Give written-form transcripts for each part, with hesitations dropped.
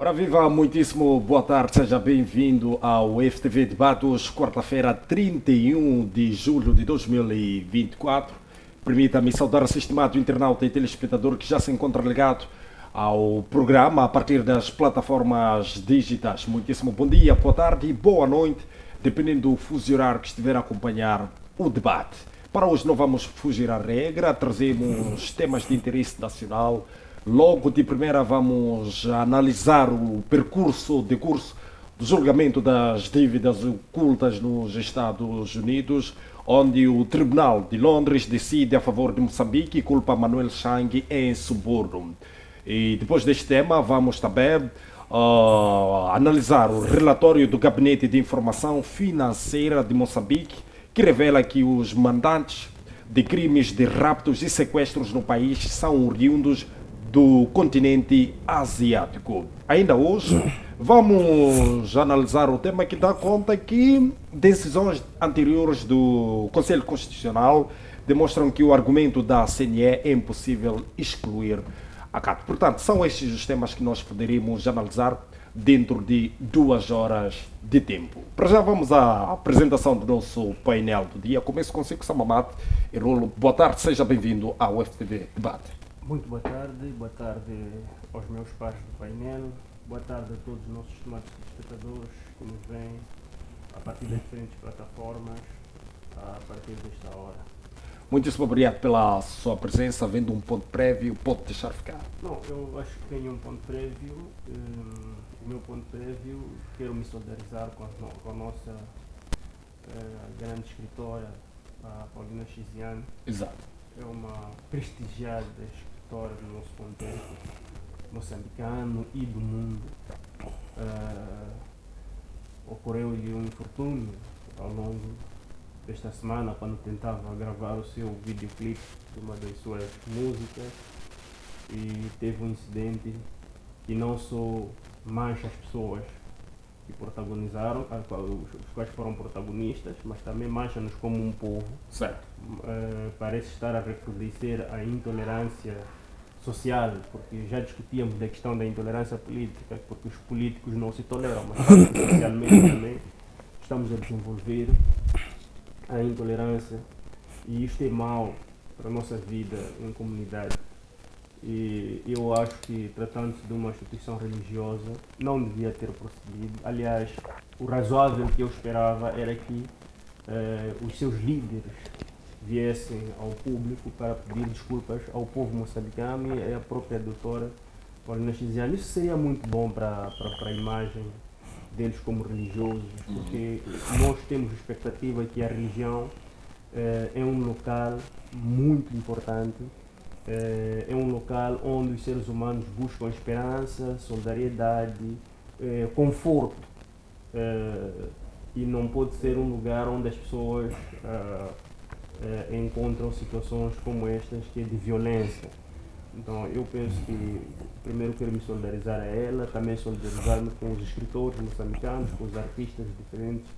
Ora viva, muitíssimo boa tarde, seja bem-vindo ao FTV Debates, quarta-feira, 31 de julho de 2024. Permita-me saudar o estimado internauta e telespectador que já se encontra ligado ao programa a partir das plataformas digitais. Muitíssimo bom dia, boa tarde e boa noite, dependendo do fuso horário que estiver a acompanhar o debate. Para hoje não vamos fugir à regra, trazemos temas de interesse nacional. Logo de primeira vamos analisar o decurso do julgamento das dívidas ocultas nos Estados Unidos, onde o Tribunal de Londres decide a favor de Moçambique e culpa Manuel Chang em suborno. E depois deste tema vamos também analisar o relatório do Gabinete de Informação Financeira de Moçambique, que revela que os mandantes de crimes de raptos e sequestros no país são oriundos do continente asiático. Ainda hoje vamos analisar o tema que dá conta que decisões anteriores do Conselho Constitucional demonstram que o argumento da CNE é impossível excluir a CAT. Portanto, são estes os temas que nós poderíamos analisar dentro de 2 horas de tempo. Para já vamos à apresentação do nosso painel do dia. Começo consigo, Samamat Erolo. Boa tarde, seja bem-vindo ao FTV Debate. Muito boa tarde aos meus pares do painel, boa tarde a todos os nossos estimados espectadores que nos veem a partir das diferentes plataformas a partir desta hora. Muitíssimo obrigado pela sua presença, havendo um ponto prévio, pode deixar ficar. Não, eu acho que tenho um ponto prévio, o meu ponto prévio, quero me solidarizar com a nossa grande escritora, a Paulina Chiziane. Exato. É uma prestigiada escritora do nosso contexto moçambicano e do mundo. Ocorreu-lhe um infortúnio ao longo desta semana, quando tentava gravar o seu videoclipe de uma das suas músicas, e teve um incidente que não só mancha as pessoas que protagonizaram, os quais foram protagonistas, mas também mancha-nos como um povo. Certo. Parece estar a recrudescer a intolerância social, porque já discutíamos da questão da intolerância política, porque os políticos não se toleram, mas socialmente também estamos a desenvolver a intolerância, e isto é mau para a nossa vida em comunidade. E eu acho que, tratando-se de uma instituição religiosa, não devia ter procedido. Aliás, o razoável que eu esperava era que os seus líderes viessem ao público para pedir desculpas ao povo moçambicano e à própria doutora Paulina Chiziane. Isso seria muito bom para a imagem deles como religiosos, porque nós temos a expectativa que a religião é um local muito importante. É um local onde os seres humanos buscam esperança, solidariedade, conforto, e não pode ser um lugar onde as pessoas encontram situações como estas, que é de violência. Então eu penso que primeiro quero me solidarizar a ela, também solidarizar-me com os escritores moçambicanos, com os artistas diferentes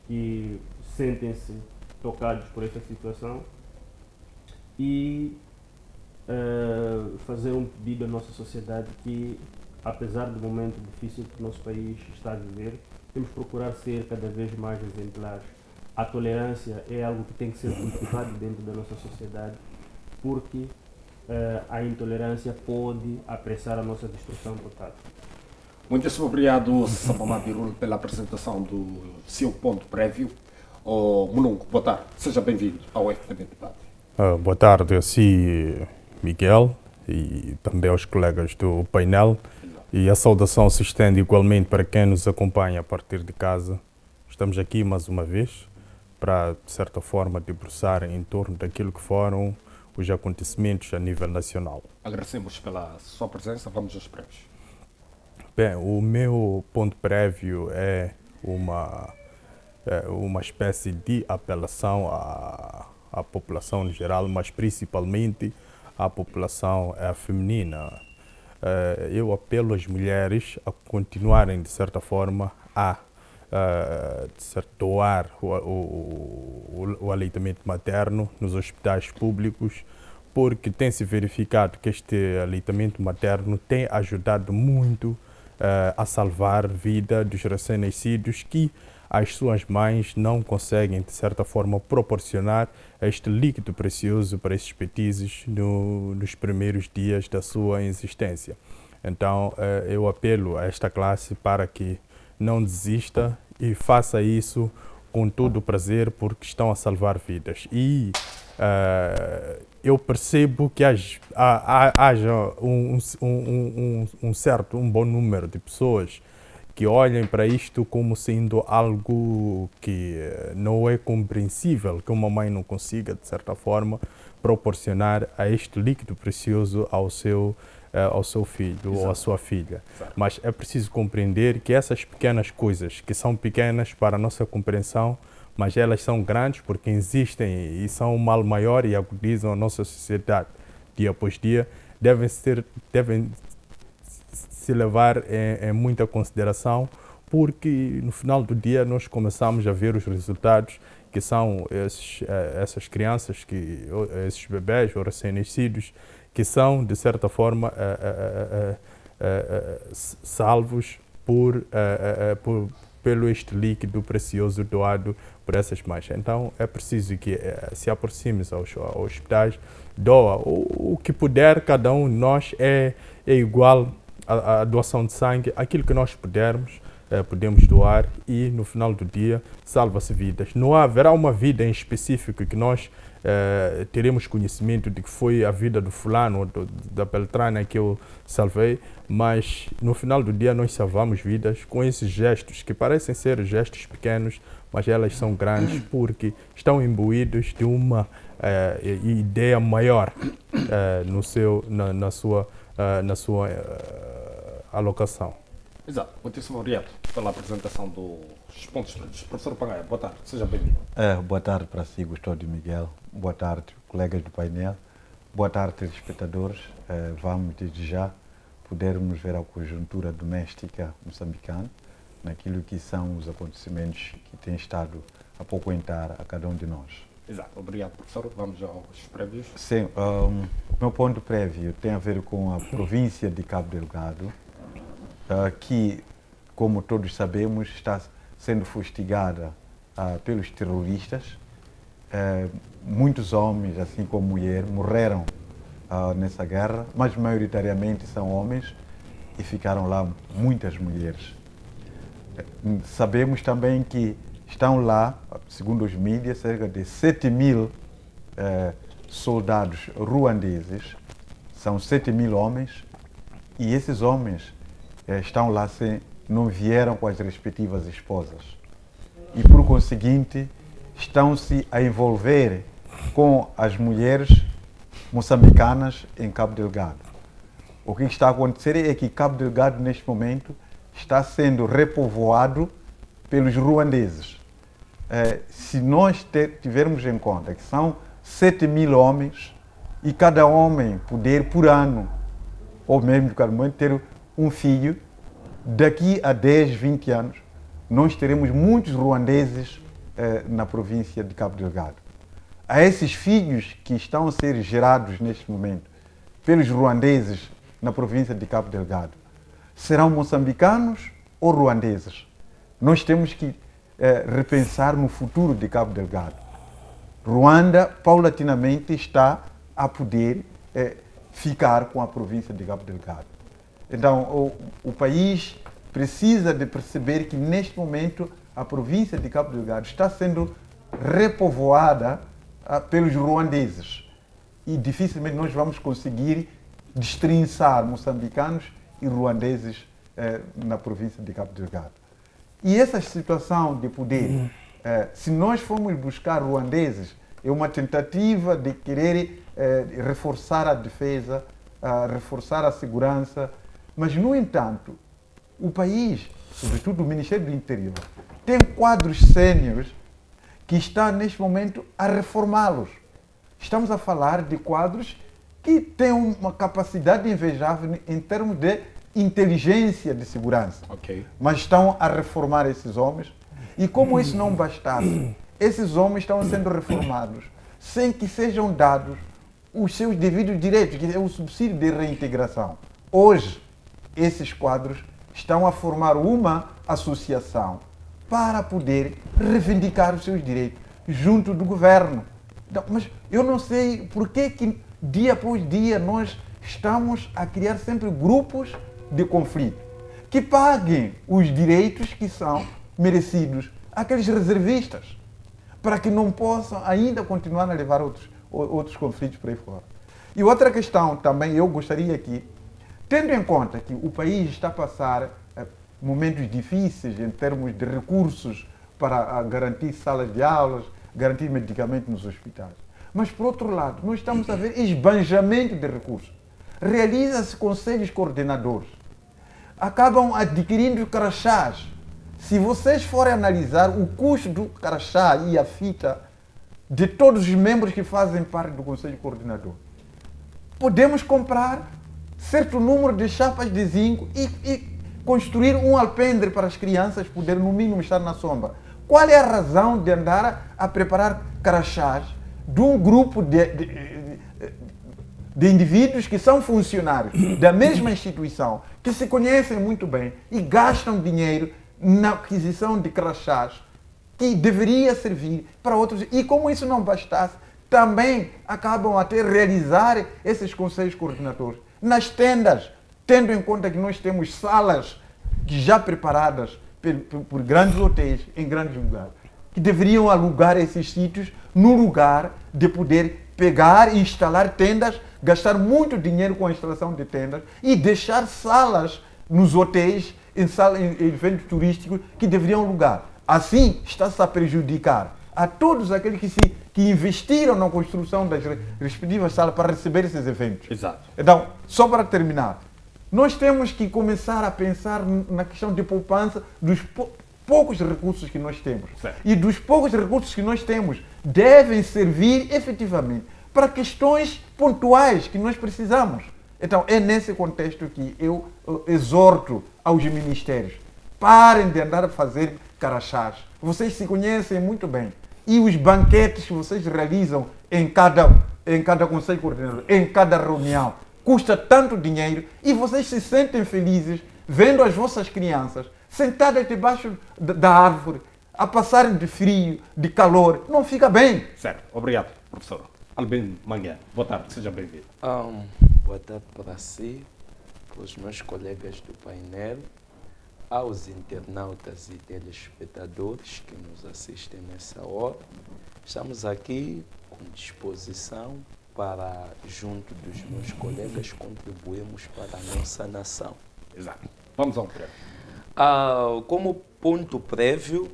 que sentem-se tocados por esta situação, e fazer um pedido à nossa sociedade que, apesar do momento difícil que o nosso país está a viver, temos que procurar ser cada vez mais exemplares. A tolerância é algo que tem que ser cultivado dentro da nossa sociedade, porque a intolerância pode apressar a nossa destruição total. Muitíssimo obrigado, Samamat Erolo, pela apresentação do seu ponto prévio. Munungo, boa tarde, seja bem-vindo ao FTV Debate. Boa tarde a si, Miguel, e também aos colegas do painel, e a saudação se estende igualmente para quem nos acompanha a partir de casa. Estamos aqui mais uma vez para, de certa forma, debruçar em torno daquilo que foram os acontecimentos a nível nacional. Agradecemos pela sua presença, vamos aos prévios. Bem, o meu ponto prévio é uma espécie de apelação à população em geral, mas principalmente à população feminina. Eu apelo às mulheres a continuarem, de certa forma, a doar o aleitamento materno nos hospitais públicos, porque tem-se verificado que este aleitamento materno tem ajudado muito a salvar a vida dos recém-nascidos que as suas mães não conseguem, de certa forma, proporcionar este líquido precioso para esses petizes nos primeiros dias da sua existência. Então, eu apelo a esta classe para que não desista e faça isso com todo o prazer, porque estão a salvar vidas. E eu percebo que haja um bom número de pessoas que olhem para isto como sendo algo que não é compreensível, que uma mãe não consiga, de certa forma, proporcionar a este líquido precioso ao seu filho ou à sua filha. Exato. Mas é preciso compreender que essas pequenas coisas, que são pequenas para a nossa compreensão, mas elas são grandes porque existem e são um mal maior e agudizam a nossa sociedade dia após dia, devem se levar em muita consideração, porque no final do dia nós começamos a ver os resultados que são essas crianças, esses bebés ou recém-nascidos, que são, de certa forma, salvos pelo este líquido precioso doado por essas mães. Então, é preciso que se aproxime aos hospitais, doa o que puder. Cada um de nós é igual à doação de sangue. Aquilo que nós pudermos, podemos doar e, no final do dia, salva-se vidas. Não haverá uma vida em específico que nós teremos conhecimento de que foi a vida do fulano ou da Beltrana que eu salvei, mas no final do dia nós salvamos vidas com esses gestos que parecem ser gestos pequenos, mas elas são grandes porque estão imbuídos de uma ideia maior na sua alocação. Exato. Muitíssimo obrigado pela apresentação dos pontos todos. Professor Pagaia, boa tarde, seja bem-vindo. Boa tarde para si, Gustavo de Miguel. Boa tarde, colegas do painel. Boa tarde, telespectadores. Vamos, desde já, podermos ver a conjuntura doméstica moçambicana naquilo que são os acontecimentos que têm estado a apoquentar a cada um de nós. Exato. Obrigado, professor. Vamos aos prévios. Sim, o meu ponto prévio tem a ver com a província de Cabo Delgado, que, como todos sabemos, está sendo fustigada pelos terroristas. Muitos homens, assim como mulheres, morreram nessa guerra, mas maioritariamente são homens e ficaram lá muitas mulheres. Sabemos também que estão lá, segundo os mídias, cerca de 7.000 soldados ruandeses, são 7.000 homens, e esses homens estão lá, não vieram com as respectivas esposas. E, por conseguinte, estão-se a envolver com as mulheres moçambicanas em Cabo Delgado. O que está a acontecer é que Cabo Delgado, neste momento, está sendo repovoado pelos ruandeses. Se nós tivermos em conta que são 7.000 homens e cada homem poder, por ano, ou mesmo cada momento, ter um filho, daqui a 10, 20 anos, nós teremos muitos ruandeses na província de Cabo Delgado. A esses filhos que estão a ser gerados neste momento pelos ruandeses na província de Cabo Delgado, serão moçambicanos ou ruandeses? Nós temos que repensar no futuro de Cabo Delgado. Ruanda, paulatinamente, está a poder ficar com a província de Cabo Delgado. Então, o país precisa de perceber que, neste momento, a província de Cabo Delgado está sendo repovoada pelos ruandeses. E dificilmente nós vamos conseguir destrinçar moçambicanos e ruandeses na província de Cabo Delgado. E essa situação de poder, se nós formos buscar ruandeses, é uma tentativa de querer reforçar a defesa, reforçar a segurança, mas, no entanto, o país, sobretudo o Ministério do Interior, tem quadros séniores que está, neste momento, a reformá-los. Estamos a falar de quadros que têm uma capacidade invejável em termos de inteligência de segurança. Okay. Mas estão a reformar esses homens. E como isso não bastasse, esses homens estão sendo reformados sem que sejam dados os seus devidos direitos, que é o subsídio de reintegração. Hoje, esses quadros estão a formar uma associação para poder reivindicar os seus direitos junto do governo. Então, mas eu não sei por que dia após dia nós estamos a criar sempre grupos de conflito que paguem os direitos que são merecidos àqueles reservistas, para que não possam ainda continuar a levar outros conflitos por aí fora. E outra questão também eu gostaria aqui, tendo em conta que o país está a passar momentos difíceis em termos de recursos para garantir salas de aulas, garantir medicamentos nos hospitais. Mas, por outro lado, nós estamos a ver esbanjamento de recursos. Realiza-se conselhos coordenadores. Acabam adquirindo crachás. Se vocês forem analisar o custo do crachá e a fita de todos os membros que fazem parte do conselho coordenador, podemos comprar certo número de chapas de zinco e construir um alpendre para as crianças poderem, no mínimo, estar na sombra. Qual é a razão de andar a preparar crachás de um grupo de indivíduos que são funcionários da mesma instituição, que se conhecem muito bem e gastam dinheiro na aquisição de crachás que deveria servir para outros? E como isso não bastasse, também acabam a realizar esses conselhos coordenadores nas tendas, tendo em conta que nós temos salas já preparadas por grandes hotéis em grandes lugares, que deveriam alugar esses sítios no lugar de poder pegar e instalar tendas, gastar muito dinheiro com a instalação de tendas e deixar salas nos hotéis, em eventos turísticos que deveriam alugar. Assim, está-se a prejudicar a todos aqueles que investiram na construção das respectivas salas para receber esses eventos. Exato. Então, só para terminar, nós temos que começar a pensar na questão de poupança dos poucos recursos que nós temos. Certo. E dos poucos recursos que nós temos devem servir efetivamente para questões pontuais que nós precisamos. Então, é nesse contexto que eu exorto aos ministérios: parem de andar a fazer crachás. Vocês se conhecem muito bem. E os banquetes que vocês realizam em cada conselho coordenador, em cada reunião, custa tanto dinheiro e vocês se sentem felizes vendo as vossas crianças sentadas debaixo da árvore, a passarem de frio, de calor. Não fica bem. Certo. Obrigado, professor. Albino Manguiano, boa tarde, seja bem-vindo. Boa tarde para si, para os meus colegas do painel, aos internautas e telespectadores que nos assistem nessa hora. Estamos aqui com disposição para, junto dos meus colegas, contribuirmos para a nossa nação. Exato. Vamos ao prévio. Como ponto prévio,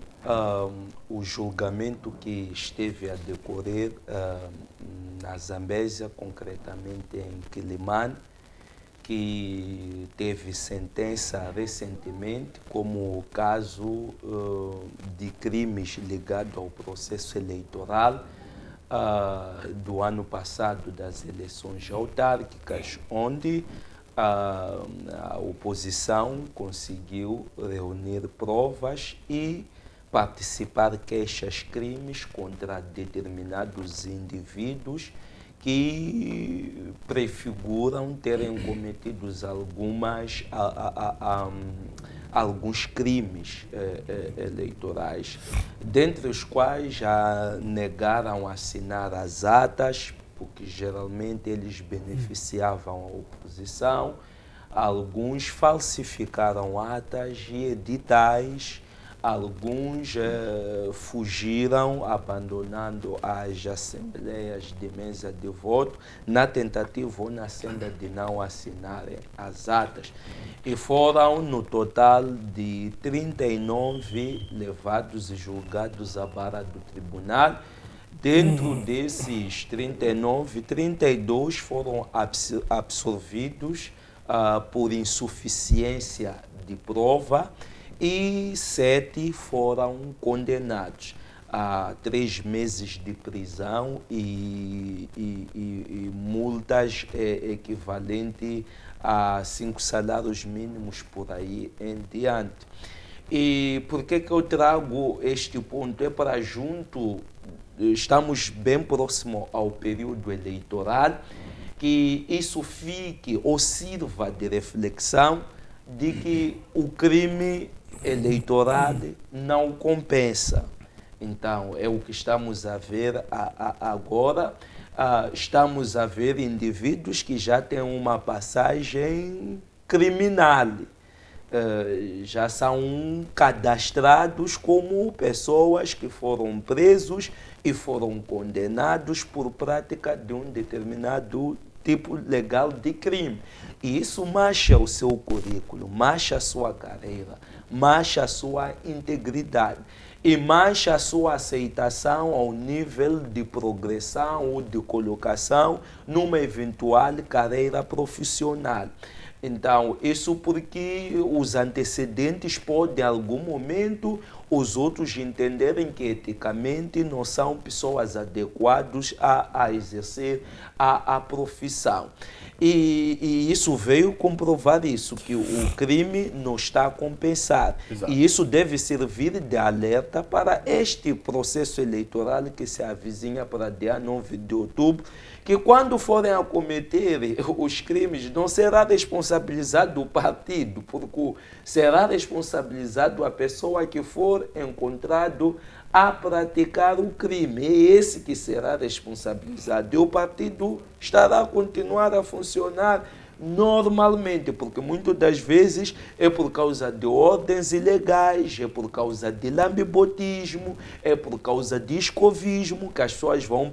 o julgamento que esteve a decorrer na Zambésia, concretamente em Quilimane, que teve sentença recentemente, como o caso de crimes ligados ao processo eleitoral do ano passado, das eleições autárquicas, onde a oposição conseguiu reunir provas e participar queixas-crimes contra determinados indivíduos que prefiguram terem cometido alguns crimes eleitorais, dentre os quais já negaram assinar as atas, porque geralmente eles beneficiavam a oposição. Alguns falsificaram atas e editais, alguns fugiram, abandonando as assembleias de mesa de voto, na tentativa ou na senda de não assinarem as atas. E foram, no total, de 39 levados e julgados à vara do tribunal. Dentro desses 39, 32 foram absolvidos por insuficiência de prova e 7 foram condenados a 3 meses de prisão e multas equivalentes a 5 salários mínimos por aí em diante. E por que eu trago este ponto? É para estamos bem próximo ao período eleitoral, que isso fique ou sirva de reflexão de que o crime eleitoral não compensa. Então, é o que estamos a ver agora. Estamos a ver indivíduos que já têm uma passagem criminal. Já são cadastrados como pessoas que foram presos e foram condenados por prática de um determinado tipo legal de crime. E isso mancha o seu currículo, mancha a sua carreira, mancha a sua integridade e mancha a sua aceitação ao nível de progressão ou de colocação numa eventual carreira profissional. Então, isso porque os antecedentes podem, em algum momento, os outros entenderem que eticamente não são pessoas adequadas a exercer a profissão. E isso veio comprovar isso, que o crime não está a compensar. Exato. E isso deve servir de alerta para este processo eleitoral que se avizinha para dia 9 de outubro, que quando forem a cometer os crimes não será responsabilizado o partido, porque será responsabilizado a pessoa que for encontrado a praticar o crime. É esse que será responsabilizado. E o partido estará a continuar a funcionar normalmente, porque muitas das vezes é por causa de ordens ilegais, é por causa de lambibotismo, é por causa de escovismo que as pessoas vão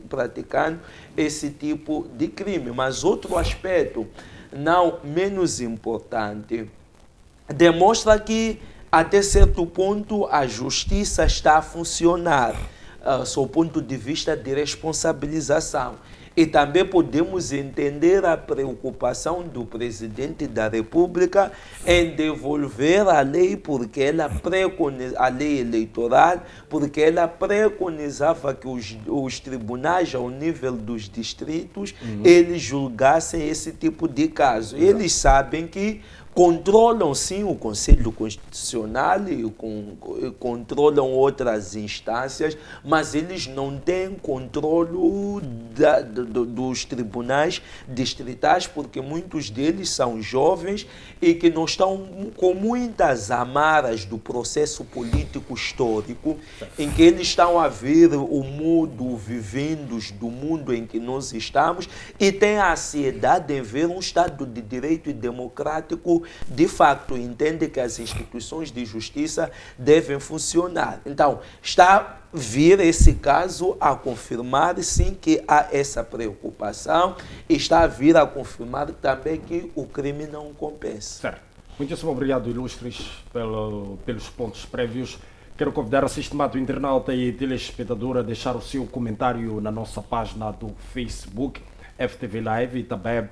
praticando esse tipo de crime. Mas outro aspecto, não menos importante, demonstra que até certo ponto a justiça está a funcionar, sob o ponto de vista de responsabilização. E também podemos entender a preocupação do presidente da República em devolver a lei, porque ela a lei eleitoral, porque ela preconizava que os tribunais, ao nível dos distritos, eles julgassem esse tipo de caso. Eles sabem que controlam sim o Conselho Constitucional e controlam outras instâncias, mas eles não têm controle dos tribunais distritais, porque muitos deles são jovens e que não estão com muitas amarras do processo político histórico, em que eles estão a ver o mundo, vivindos do mundo em que nós estamos, e têm a ansiedade em ver um Estado de direito e democrático de facto entende que as instituições de justiça devem funcionar. Então, está a vir esse caso a confirmar, sim, que há essa preocupação, e está a vir a confirmar também que o crime não compensa. Certo. Muitíssimo obrigado, ilustres, pelos pontos prévios. Quero convidar a estimado internauta e telespectador a deixar o seu comentário na nossa página do Facebook, FTV Live, e também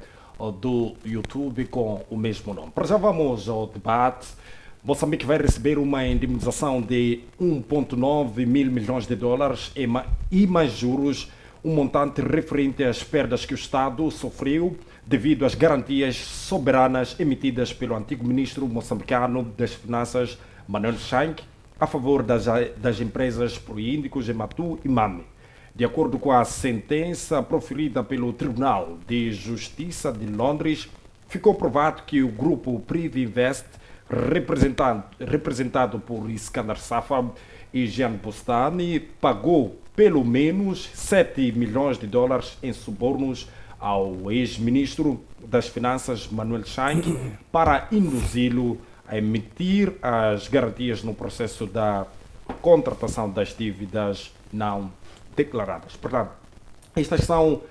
do YouTube com o mesmo nome. Para já vamos ao debate. Moçambique vai receber uma indemnização de 1,9 mil milhões de dólares e mais juros, um montante referente às perdas que o Estado sofreu devido às garantias soberanas emitidas pelo antigo ministro moçambicano das Finanças, Manuel Shank, a favor das empresas Proíndicos, Ematu e Mame. De acordo com a sentença proferida pelo Tribunal de Justiça de Londres, ficou provado que o grupo Privinvest, representado por Iskandar Safa e Jean Bostani, pagou pelo menos 7 milhões de dólares em subornos ao ex-ministro das Finanças, Manuel Shank, para induzi-lo a emitir as garantias no processo da contratação das dívidas não declaradas. Portanto, estas são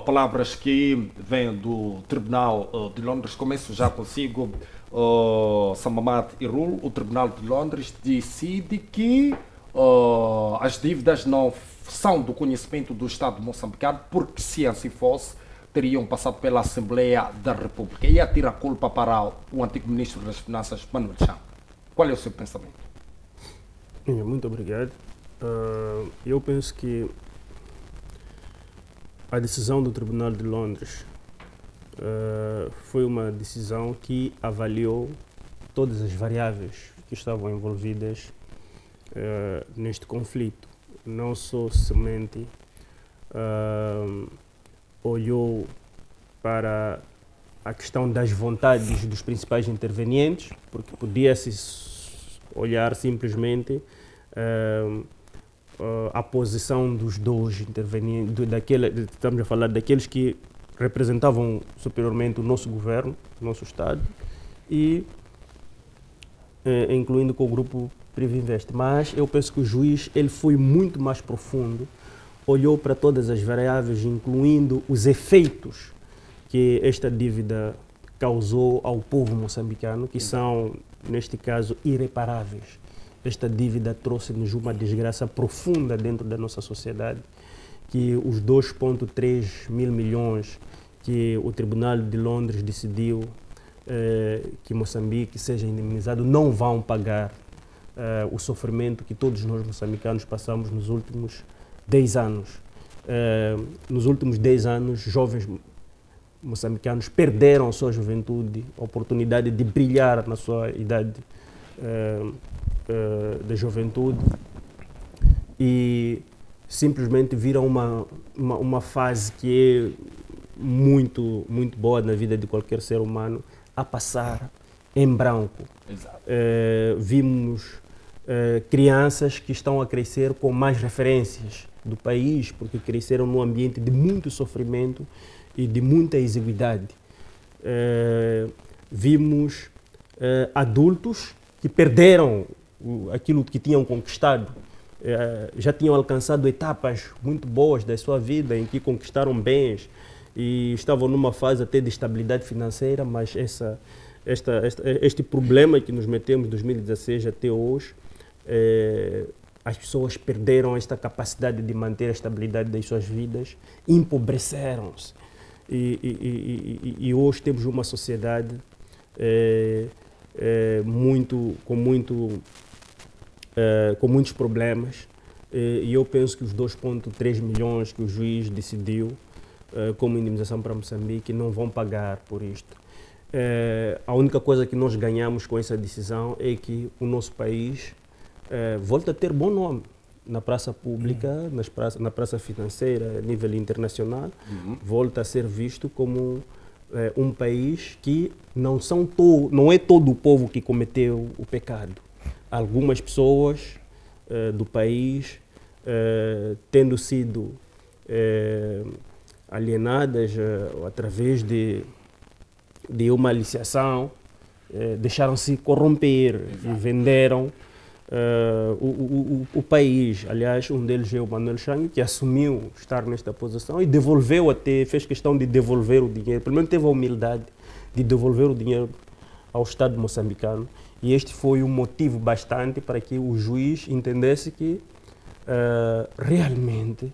palavras que vêm do Tribunal de Londres. Começo já consigo, Samamat Irul. O Tribunal de Londres decide que as dívidas não são do conhecimento do Estado moçambicano, porque se assim fosse, teriam passado pela Assembleia da República. E atira a culpa para o antigo ministro das Finanças, Manuel Shank. Qual é o seu pensamento? Muito obrigado. Eu penso que a decisão do Tribunal de Londres foi uma decisão que avaliou todas as variáveis que estavam envolvidas neste conflito. Não só olhou para a questão das vontades dos principais intervenientes, porque podia-se olhar simplesmente a posição dos dois intervenientes, estamos a falar daqueles que representavam superiormente o nosso governo, o nosso Estado, e incluindo com o grupo Privinvest. Mas eu penso que o juiz ele foi muito mais profundo, olhou para todas as variáveis, incluindo os efeitos que esta dívida causou ao povo moçambicano, que são, neste caso, irreparáveis. Esta dívida trouxe-nos uma desgraça profunda dentro da nossa sociedade, que os 2,3 mil milhões que o Tribunal de Londres decidiu que Moçambique seja indemnizado não vão pagar o sofrimento que todos nós moçambicanos passamos nos últimos 10 anos. Nos últimos 10 anos, jovens moçambicanos perderam a sua juventude, a oportunidade de brilhar na sua idade da juventude e simplesmente viram uma fase que é muito boa na vida de qualquer ser humano a passar em branco. Vimos crianças que estão a crescer com mais referências do país, porque cresceram num ambiente de muito sofrimento e de muita exiguidade. Vimos adultos que perderam aquilo que tinham conquistado, já tinham alcançado etapas muito boas da sua vida, em que conquistaram bens e estavam numa fase até de estabilidade financeira, mas este problema que nos metemos de 2016 até hoje, as pessoas perderam esta capacidade de manter a estabilidade das suas vidas, empobreceram-se. E hoje temos uma sociedade com muitos problemas, e eu penso que os 2,3 milhões que o juiz decidiu como indemnização para Moçambique não vão pagar por isto. A única coisa que nós ganhamos com essa decisão é que o nosso país volta a ter bom nome na praça pública, na praça financeira, a nível internacional, volta a ser visto como um país que não é todo o povo que cometeu o pecado. Algumas pessoas do país, tendo sido alienadas através de uma aliciação, deixaram-se corromper e venderam o país. Aliás, um deles é o Manuel Chang, que assumiu estar nesta posição e devolveu fez questão de devolver o dinheiro, pelo menos teve a humildade de devolver o dinheiro ao Estado moçambicano, e este foi um motivo bastante para que o juiz entendesse que realmente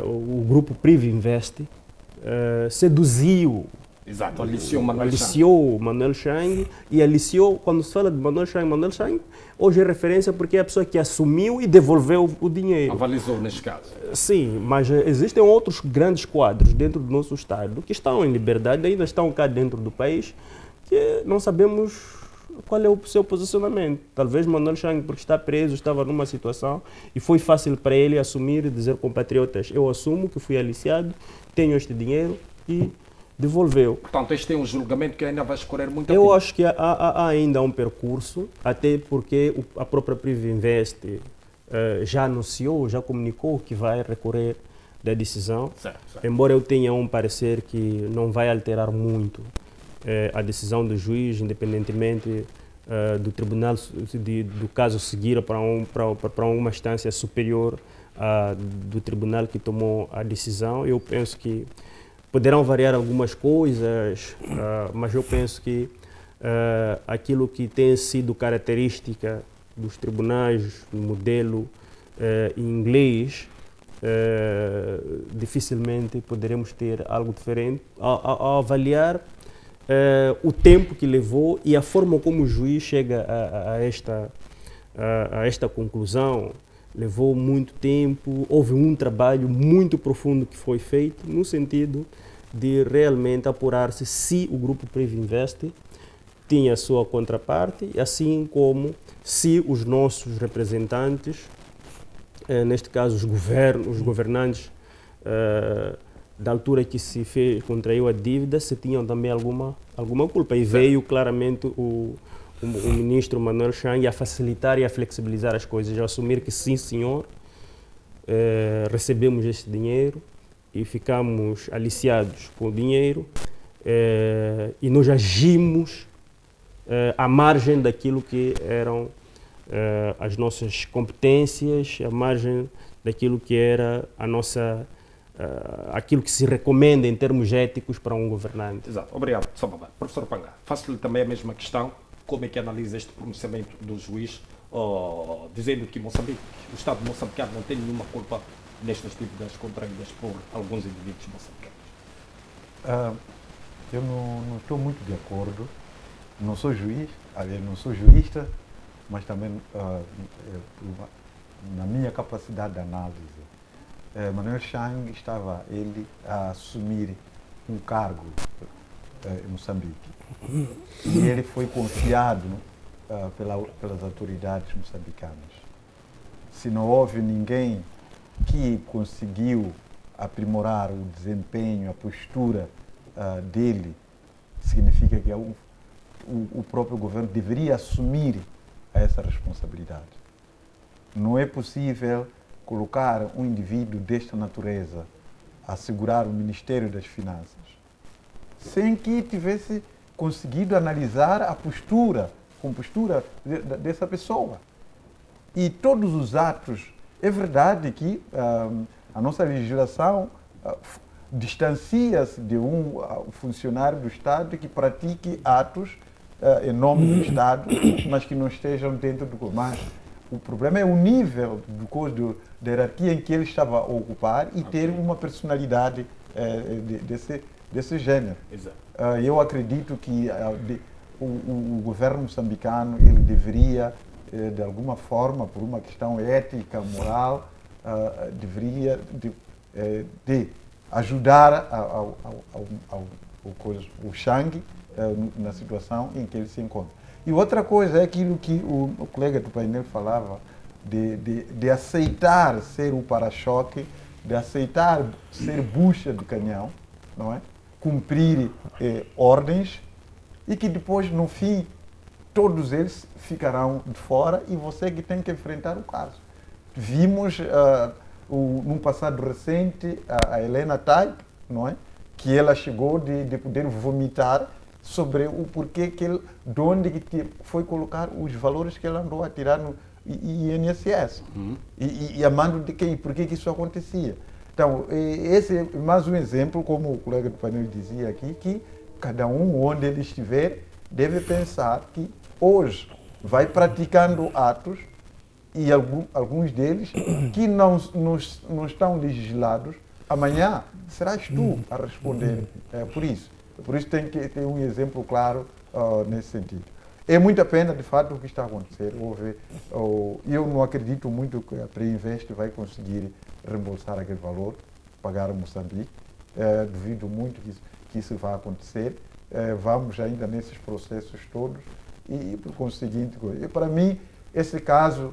o grupo Privinvest seduziu. Exato, aliciou o Manuel Chang, e aliciou, quando se fala de Manuel Chang, hoje é referência porque é a pessoa que assumiu e devolveu o dinheiro. Avalizou neste caso. Sim, mas existem outros grandes quadros dentro do nosso Estado que estão em liberdade, ainda estão cá dentro do país, que não sabemos qual é o seu posicionamento. Talvez Manuel Chang, porque está preso, estava numa situação e foi fácil para ele assumir e dizer: compatriotas, eu assumo que fui aliciado, tenho este dinheiro, e devolveu. Portanto, este é um julgamento que ainda vai escorrer muito. Eu acho que há ainda um percurso, até porque a própria Privinvest já anunciou, já comunicou que vai recorrer da decisão, certo. Embora eu tenha um parecer que não vai alterar muito a decisão do juiz, independentemente do tribunal, do caso seguir para uma instância superior do tribunal que tomou a decisão. Eu penso que poderão variar algumas coisas, mas eu penso que aquilo que tem sido característica dos tribunais, no modelo inglês, dificilmente poderemos ter algo diferente ao avaliar o tempo que levou e a forma como o juiz chega a esta conclusão. Levou muito tempo, houve um trabalho muito profundo que foi feito no sentido de realmente apurar-se se o grupo Privinvest tinha a sua contraparte, assim como se os nossos representantes, neste caso os governantes da altura que se fez, contraiu a dívida, se tinham também alguma culpa. E veio claramente o ministro Manuel Chang a facilitar e a flexibilizar as coisas, a assumir que sim, senhor, recebemos este dinheiro e ficamos aliciados com o dinheiro e nós agimos à margem daquilo que eram as nossas competências, à margem daquilo que era a nossa, aquilo que se recomenda em termos éticos para um governante. Exato, obrigado. Professor Panga, faço-lhe também a mesma questão. Como é que analisa este pronunciamento do juiz, dizendo que Moçambique, o Estado moçambicano não tem nenhuma culpa nestas dívidas contraídas por alguns indivíduos moçambicanos? Eu não estou muito de acordo. Não sou juiz, aliás, não sou jurista, mas também, na minha capacidade de análise, Manuel Chang estava a assumir um cargo em Moçambique. E ele foi confiado pelas autoridades moçambicanas. Se não houve ninguém que conseguiu aprimorar o desempenho, a postura dele, significa que o próprio governo deveria assumir essa responsabilidade. Não é possível colocar um indivíduo desta natureza a segurar o Ministério das Finanças sem que tivesse conseguido analisar a postura dessa pessoa. E todos os atos, é verdade que a nossa legislação distancia-se de um funcionário do Estado que pratique atos em nome do Estado, mas que não estejam dentro do... Mas o problema é o nível da hierarquia em que ele estava a ocupar e ter uma personalidade desse gênero. Exato. Eu acredito que o governo moçambicano ele deveria, de alguma forma, por uma questão ética, moral, deveria de ajudar o Chang na situação em que ele se encontra. E outra coisa é aquilo que o colega do painel falava, de aceitar ser o para-choque, de aceitar ser bucha de canhão, não é? Cumprir ordens e que depois, no fim, todos eles ficarão de fora e você que tem que enfrentar o caso. Vimos num passado recente a Helena Taipe, não é? Que ela chegou de poder vomitar sobre o porquê de onde que foi colocar os valores que ela andou a tirar no INSS. E a mando de quem? Por que isso acontecia? Então, esse é mais um exemplo, como o colega do painel dizia aqui, que cada um, onde ele estiver, deve pensar que hoje vai praticando atos e alguns deles que não estão legislados, amanhã serás tu a responder por isso. Por isso tem que ter um exemplo claro nesse sentido. É muita pena, de fato, o que está a acontecer. Eu não acredito muito que a Preinvest vai conseguir reembolsar aquele valor, pagar a Moçambique. Duvido muito que isso vá acontecer. Vamos ainda nesses processos todos e por conseguinte, para mim, esse caso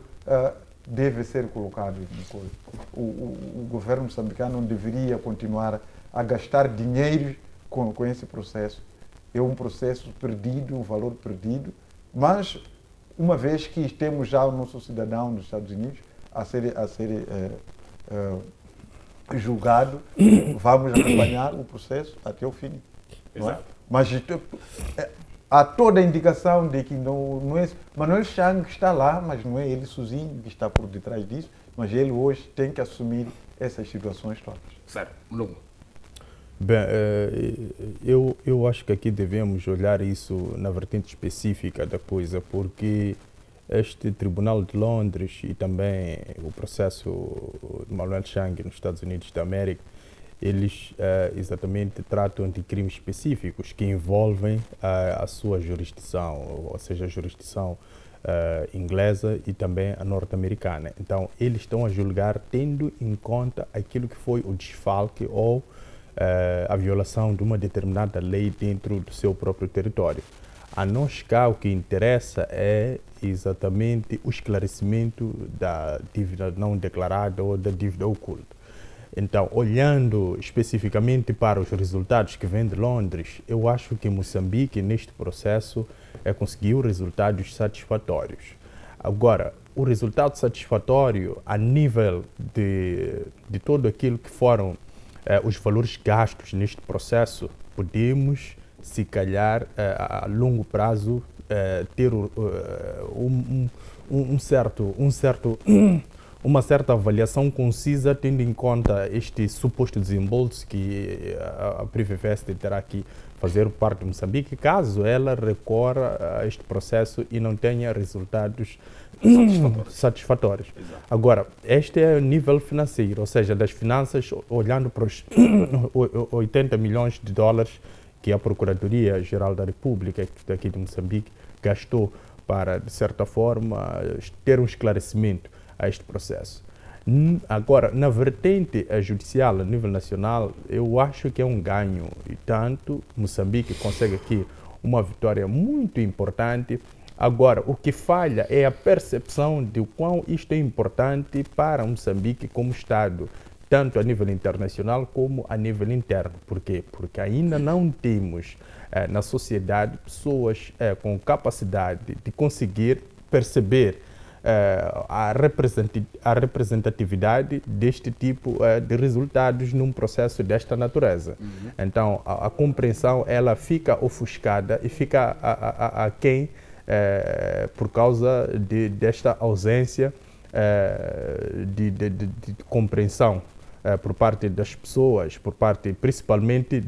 deve ser colocado em coisa. O governo moçambicano não deveria continuar a gastar dinheiro com esse processo. É um processo perdido, um valor perdido, mas uma vez que temos já o nosso cidadão nos Estados Unidos a ser julgado, vamos acompanhar o processo até o fim. Exato. Mas há toda a indicação de que não é... Manuel Chang está lá, mas não é ele sozinho que está por detrás disso, mas ele hoje tem que assumir essas situações todas. Certo. Lungo. Bem, eu acho que aqui devemos olhar isso na vertente específica da coisa, porque este Tribunal de Londres e também o processo de Manuel Chang nos Estados Unidos da América, eles exatamente tratam de crimes específicos que envolvem a sua jurisdição, ou seja, a jurisdição inglesa e também a norte-americana. Então, eles estão a julgar tendo em conta aquilo que foi o desfalque ou a violação de uma determinada lei dentro do seu próprio território. A nós cá o que interessa é exatamente o esclarecimento da dívida não declarada ou da dívida oculta. Então, olhando especificamente para os resultados que vêm de Londres, eu acho que Moçambique, neste processo, conseguiu resultados satisfatórios. Agora, o resultado satisfatório a nível de tudo aquilo que foram os valores gastos neste processo, podemos, se calhar, a longo prazo, ter uma certa avaliação concisa, tendo em conta este suposto desembolso que a Privivest terá que fazer parte de Moçambique, caso ela recorra a este processo e não tenha resultados satisfatórios. Agora, este é o nível financeiro, ou seja, das finanças, olhando para os 80 milhões de dólares que a Procuradoria-Geral da República aqui de Moçambique gastou para, de certa forma, ter um esclarecimento a este processo. Agora, na vertente judicial a nível nacional, eu acho que é um ganho, e tanto Moçambique consegue aqui uma vitória muito importante. Agora, o que falha é a percepção de quão isto é importante para Moçambique como Estado, tanto a nível internacional como a nível interno. Por quê? Porque ainda não temos na sociedade pessoas com capacidade de conseguir perceber a representatividade deste tipo de resultados num processo desta natureza. Então, a compreensão ela fica ofuscada e fica aquém por causa desta ausência de compreensão por parte das pessoas, por parte principalmente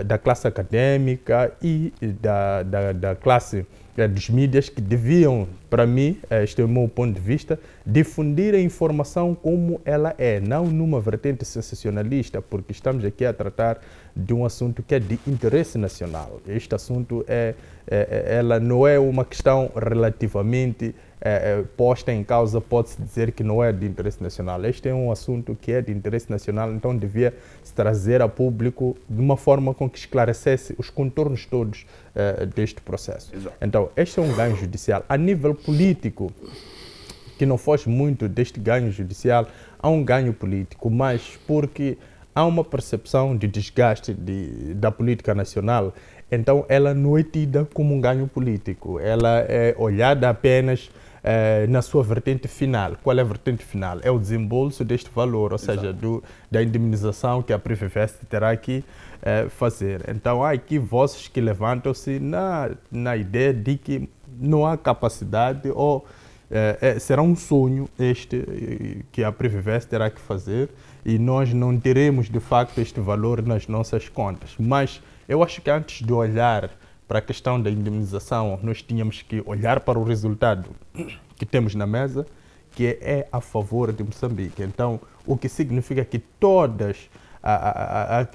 da classe acadêmica e da classe dos mídias, que deviam, para mim, este é o meu ponto de vista, difundir a informação como ela é, não numa vertente sensacionalista, porque estamos aqui a tratar de um assunto que é de interesse nacional. Este assunto ela não é uma questão relativamente posta em causa, pode-se dizer que não é de interesse nacional. Este é um assunto que é de interesse nacional, então devia se trazer a público de uma forma com que esclarecesse os contornos todos deste processo. Exato. Então, este é um ganho judicial. A nível político, que não foge muito deste ganho judicial, há um ganho político, mas porque há uma percepção de desgaste da política nacional, então ela não é tida como um ganho político, ela é olhada apenas na sua vertente final. Qual é a vertente final? É o desembolso deste valor, ou seja, da indemnização que a Privivest terá que fazer. Então há aqui vozes que levantam-se na ideia de que não há capacidade ou será um sonho este que a Privivest terá que fazer e nós não teremos de facto este valor nas nossas contas. Mas eu acho que antes de olhar para a questão da indemnização, nós tínhamos que olhar para o resultado que temos na mesa, que é a favor de Moçambique. Então, o que significa que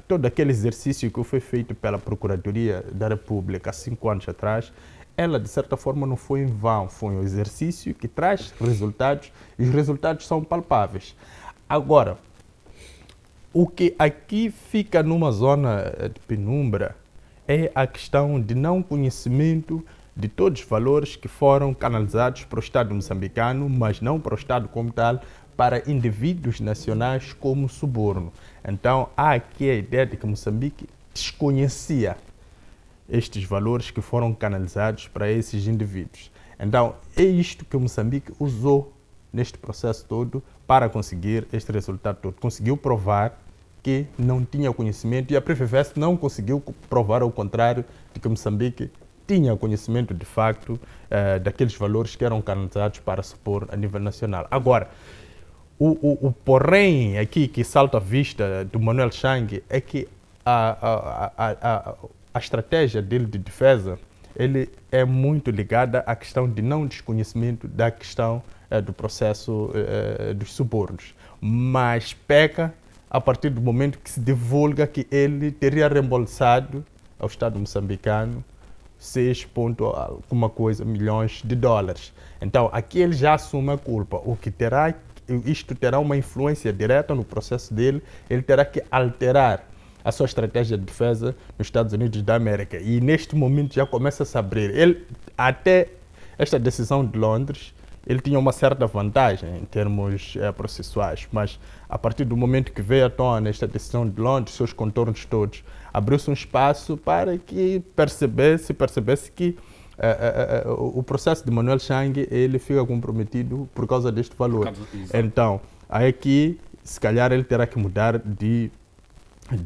todo aquele exercício que foi feito pela Procuradoria da República há 5 anos atrás, ela, de certa forma, não foi em vão. Foi um exercício que traz resultados e os resultados são palpáveis. Agora, o que aqui fica numa zona de penumbra é a questão de não conhecimento de todos os valores que foram canalizados para o Estado moçambicano, mas não para o Estado como tal, para indivíduos nacionais como suborno. Então, há aqui a ideia de que Moçambique desconhecia estes valores que foram canalizados para esses indivíduos. Então, é isto que Moçambique usou neste processo todo para conseguir este resultado todo. Conseguiu provar que não tinha conhecimento e a Privivest não conseguiu provar ao contrário de que Moçambique tinha conhecimento de facto daqueles valores que eram canalizados para se pôr a nível nacional. Agora, o porém aqui que salta à vista do Manuel Chang é que a estratégia dele de defesa ele é muito ligada à questão de não desconhecimento da questão do processo dos subornos, mas peca a partir do momento que se divulga que ele teria reembolsado ao Estado moçambicano 6 alguma coisa milhões de dólares. Então, aqui ele já assume a culpa. Isto terá uma influência direta no processo dele, ele terá que alterar a sua estratégia de defesa nos Estados Unidos da América. E neste momento já começa a se abrir. Até esta decisão de Londres, ele tinha uma certa vantagem em termos processuais, mas a partir do momento que veio à tona esta decisão de Londres, seus contornos todos, abriu-se um espaço para que percebesse que o processo de Manuel Chang ele fica comprometido por causa deste valor. Então, aí que se calhar ele terá que mudar de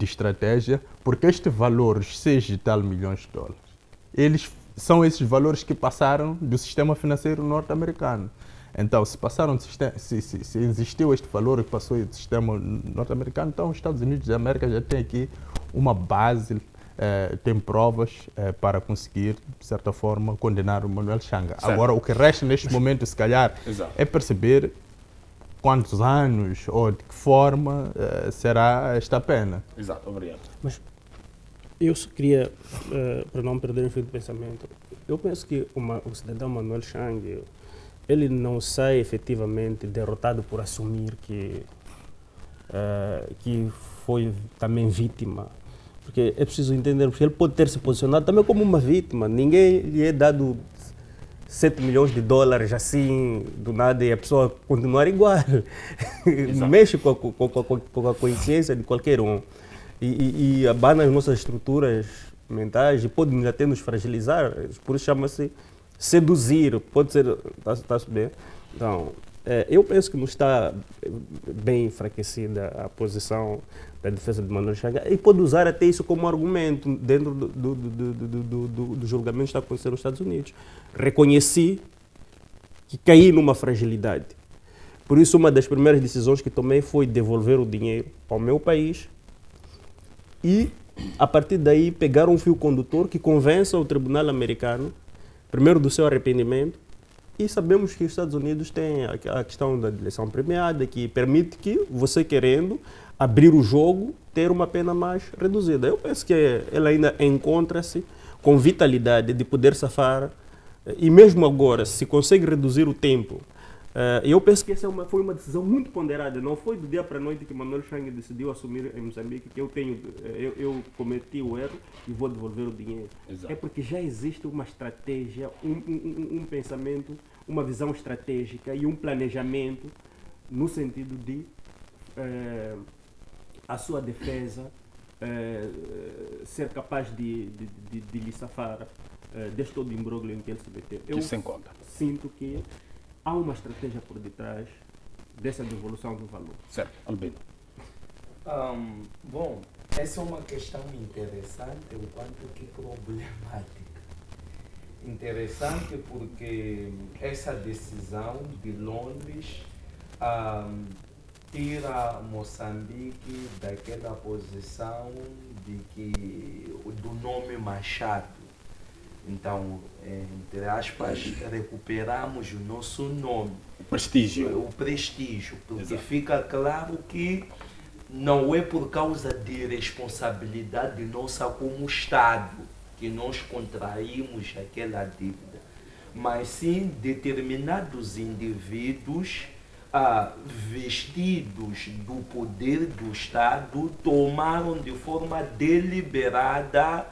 estratégia, porque este valor, os 6 e tal milhões de dólares, são esses valores que passaram do sistema financeiro norte-americano. Então, se existiu este valor que passou do sistema norte-americano, então os Estados Unidos da América já tem aqui uma base, tem provas para conseguir, de certa forma, condenar o Manuel Chang. Certo. Agora, o que resta neste momento, se calhar, é perceber quantos anos ou de que forma será esta pena. Exato, obrigado. Mas eu só queria, para não perder o fio de pensamento, eu penso que o cidadão Manuel Chang, ele não sai efetivamente derrotado por assumir que foi também vítima. Porque é preciso entender, porque ele pode ter se posicionado também como uma vítima. Ninguém lhe é dado 7 milhões de dólares assim, do nada, e a pessoa continuar igual. Mexe com a consciência de qualquer um. E abana as nossas estruturas mentais e pode até nos fragilizar. Por isso chama-se seduzir. Pode ser... Está bem? Então, eu penso que não está bem enfraquecida a posição da defesa de Manuel Chang e pode usar até isso como argumento dentro do julgamento que está acontecendo nos Estados Unidos. Reconheci que caí numa fragilidade. Por isso, uma das primeiras decisões que tomei foi devolver o dinheiro ao meu país e, a partir daí, pegar um fio condutor que convença o tribunal americano, primeiro do seu arrependimento, e sabemos que os Estados Unidos têm a questão da eleição premiada, que permite que, você querendo abrir o jogo, ter uma pena mais reduzida. Eu penso que ele ainda encontra-se com vitalidade de poder safar, e mesmo agora, se consegue reduzir o tempo. Eu penso que essa foi uma decisão muito ponderada. Não foi do dia para a noite que Manuel Chang decidiu assumir em Moçambique que eu cometi o erro e vou devolver o dinheiro. Exato. É porque já existe uma estratégia, um pensamento, uma visão estratégica e um planejamento no sentido de a sua defesa ser capaz de lhe safar deste todo imbróglio em que ele se meteu. Eu sinto que há uma estratégia por detrás dessa devolução do valor. Certo, Albino. Bom, essa é uma questão interessante, o quanto que problemática. Interessante porque essa decisão de Londres tira Moçambique daquela posição do nome Machado. Então, entre aspas, recuperamos o nosso nome. O prestígio. O prestígio, porque exato, fica claro que não é por causa de responsabilidade nossa como Estado que nós contraímos aquela dívida, mas sim determinados indivíduos vestidos do poder do Estado tomaram de forma deliberada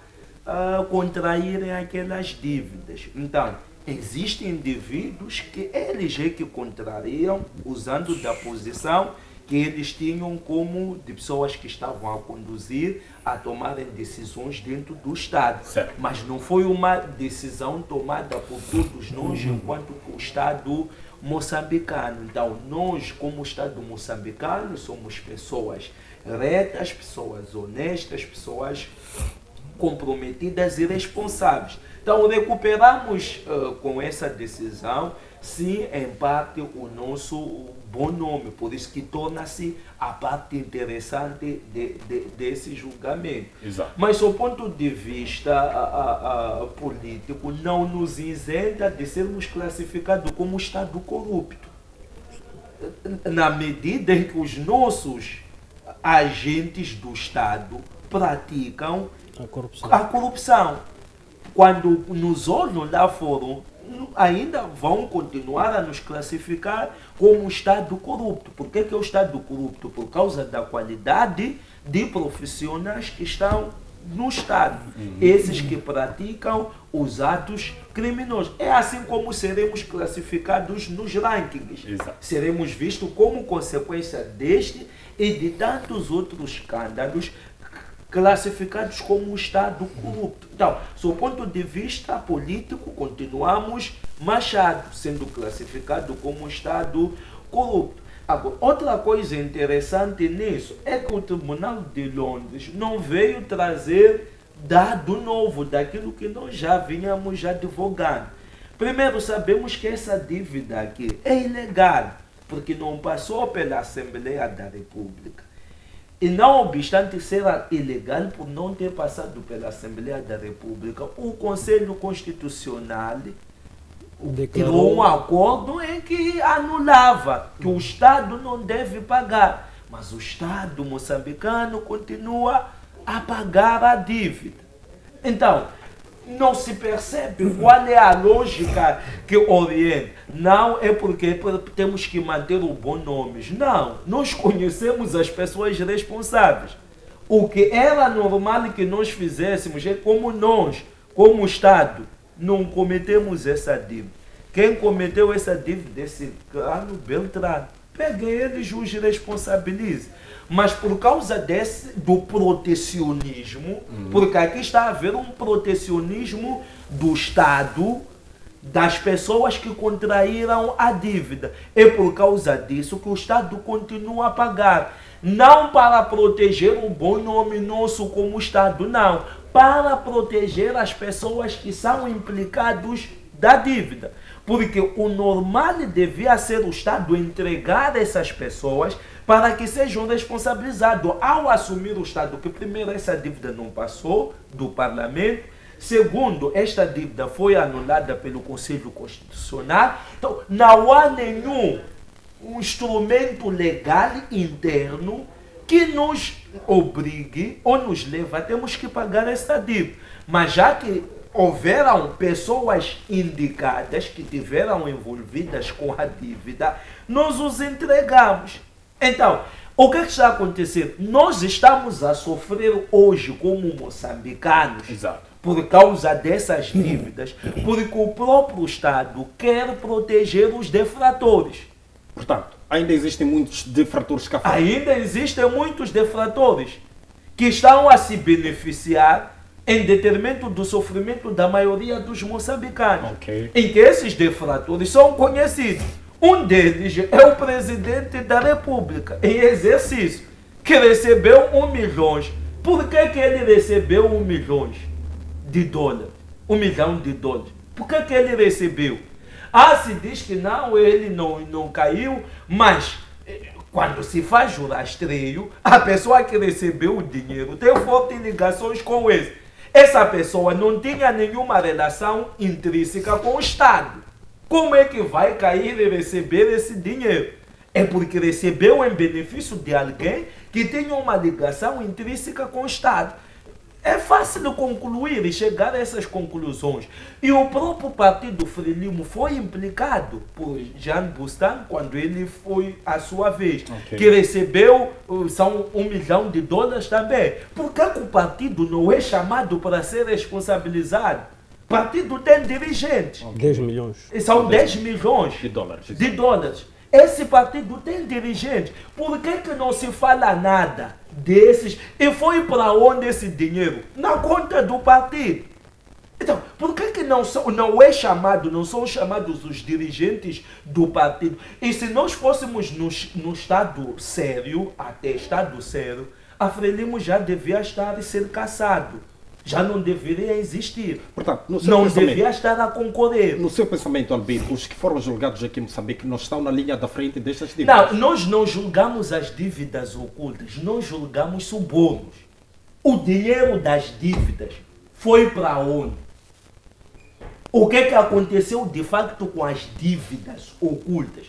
contraírem aquelas dívidas. Então, existem indivíduos que eles é que contrariam, usando da posição que eles tinham como de pessoas que estavam a conduzir, a tomarem decisões dentro do Estado. Certo. Mas não foi uma decisão tomada por todos nós, enquanto o Estado moçambicano. Então, nós, como Estado moçambicano, somos pessoas retas, pessoas honestas, pessoas comprometidas e responsáveis. Então, recuperamos com essa decisão, sim, em parte, o nosso bom nome. Por isso que torna-se a parte interessante desse julgamento. Exato. Mas, do ponto de vista político, não nos isenta de sermos classificados como Estado corrupto. Na medida em que os nossos agentes do Estado praticam a corrupção. Quando nos olham lá fora, ainda vão continuar a nos classificar como Estado corrupto. Por que é o Estado corrupto? Por causa da qualidade de profissionais que estão no Estado. Esses que praticam os atos criminosos. É assim como seremos classificados nos rankings. Exato. Seremos vistos como consequência deste e de tantos outros escândalos classificados como um Estado corrupto. Então, sob o ponto de vista político, continuamos Machado sendo classificado como um Estado corrupto. Agora, outra coisa interessante nisso é que o Tribunal de Londres não veio trazer dado novo daquilo que nós já vínhamos advogando. Primeiro, sabemos que essa dívida aqui é ilegal, porque não passou pela Assembleia da República. E não obstante ser ilegal por não ter passado pela Assembleia da República, o Conselho Constitucional tirou um acordo em que anulava que o Estado não deve pagar. Mas o Estado moçambicano continua a pagar a dívida. Então, não se percebe qual é a lógica que orienta. Não é porque temos que manter o bom nome. Não, nós conhecemos as pessoas responsáveis. O que era normal que nós fizéssemos é como nós, como Estado, não cometemos essa dívida. Quem cometeu essa dívida, esse Cano Beltrano, pegue eles e os responsabilize. Mas por causa do protecionismo, porque aqui está a haver um protecionismo do Estado, das pessoas que contraíram a dívida. É por causa disso que o Estado continua a pagar. Não para proteger o bom nome nosso como Estado, não. Para proteger as pessoas que são implicados da dívida. Porque o normal devia ser o Estado entregar essas pessoas para que sejam responsabilizados ao assumir o Estado, que primeiro essa dívida não passou do Parlamento, segundo, esta dívida foi anulada pelo Conselho Constitucional, então não há nenhum instrumento legal interno que nos obrigue ou nos leve a termos que pagar essa dívida. Mas já que houveram pessoas indicadas que tiveram envolvidas com a dívida, nós os entregamos. Então, o que está acontecendo? Nós estamos a sofrer hoje como moçambicanos. Exato. Por causa dessas dívidas, porque o próprio Estado quer proteger os defratores. Portanto, ainda existem muitos defratores cá fora. Ainda existem muitos defratores que estão a se beneficiar em detrimento do sofrimento da maioria dos moçambicanos. Ok. Em que esses defratores são conhecidos. Um deles é o presidente da República, em exercício, que recebeu 1 milhão. Por que ele recebeu 1 milhão de dólares? 1 milhão de dólares. Por que ele recebeu? Se diz que não, ele não caiu, mas quando se faz o rastreio, a pessoa que recebeu o dinheiro tem fortes ligações com ele. Essa pessoa não tinha nenhuma relação intrínseca com o Estado. Como é que vai cair e receber esse dinheiro? É porque recebeu em benefício de alguém que tinha uma ligação intrínseca com o Estado. É fácil concluir e chegar a essas conclusões. E o próprio Partido Frelimo foi implicado por Jean Bustan quando ele foi à sua vez, que recebeu, são 1 milhão de dólares também. Por que o partido não é chamado para ser responsabilizado? O partido tem dirigentes. 10 milhões. São 10 milhões de dólares. Esse partido tem dirigentes. Por que não se fala nada desses? E foi para onde esse dinheiro? Na conta do partido. Então, por que não é chamado, não são chamados os dirigentes do partido? E se nós fôssemos no Estado sério, até Estado sério, a Frelimo já devia estar a ser caçado. Já não deveria existir. Portanto, não devia estar a concorrer. No seu pensamento, Albino, os que foram julgados aqui em Moçambique não estão na linha da frente destas dívidas? Não, nós não julgamos as dívidas ocultas, nós julgamos subornos. O dinheiro das dívidas foi para onde? O que aconteceu de facto com as dívidas ocultas?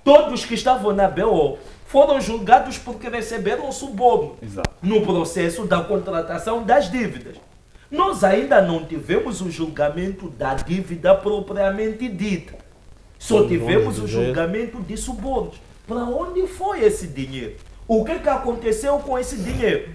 Todos que estavam na BO foram julgados porque receberam suborno no processo da contratação das dívidas. Nós ainda não tivemos o julgamento da dívida propriamente dita. Só tivemos o julgamento de subornos. Para onde foi esse dinheiro? O que aconteceu com esse dinheiro?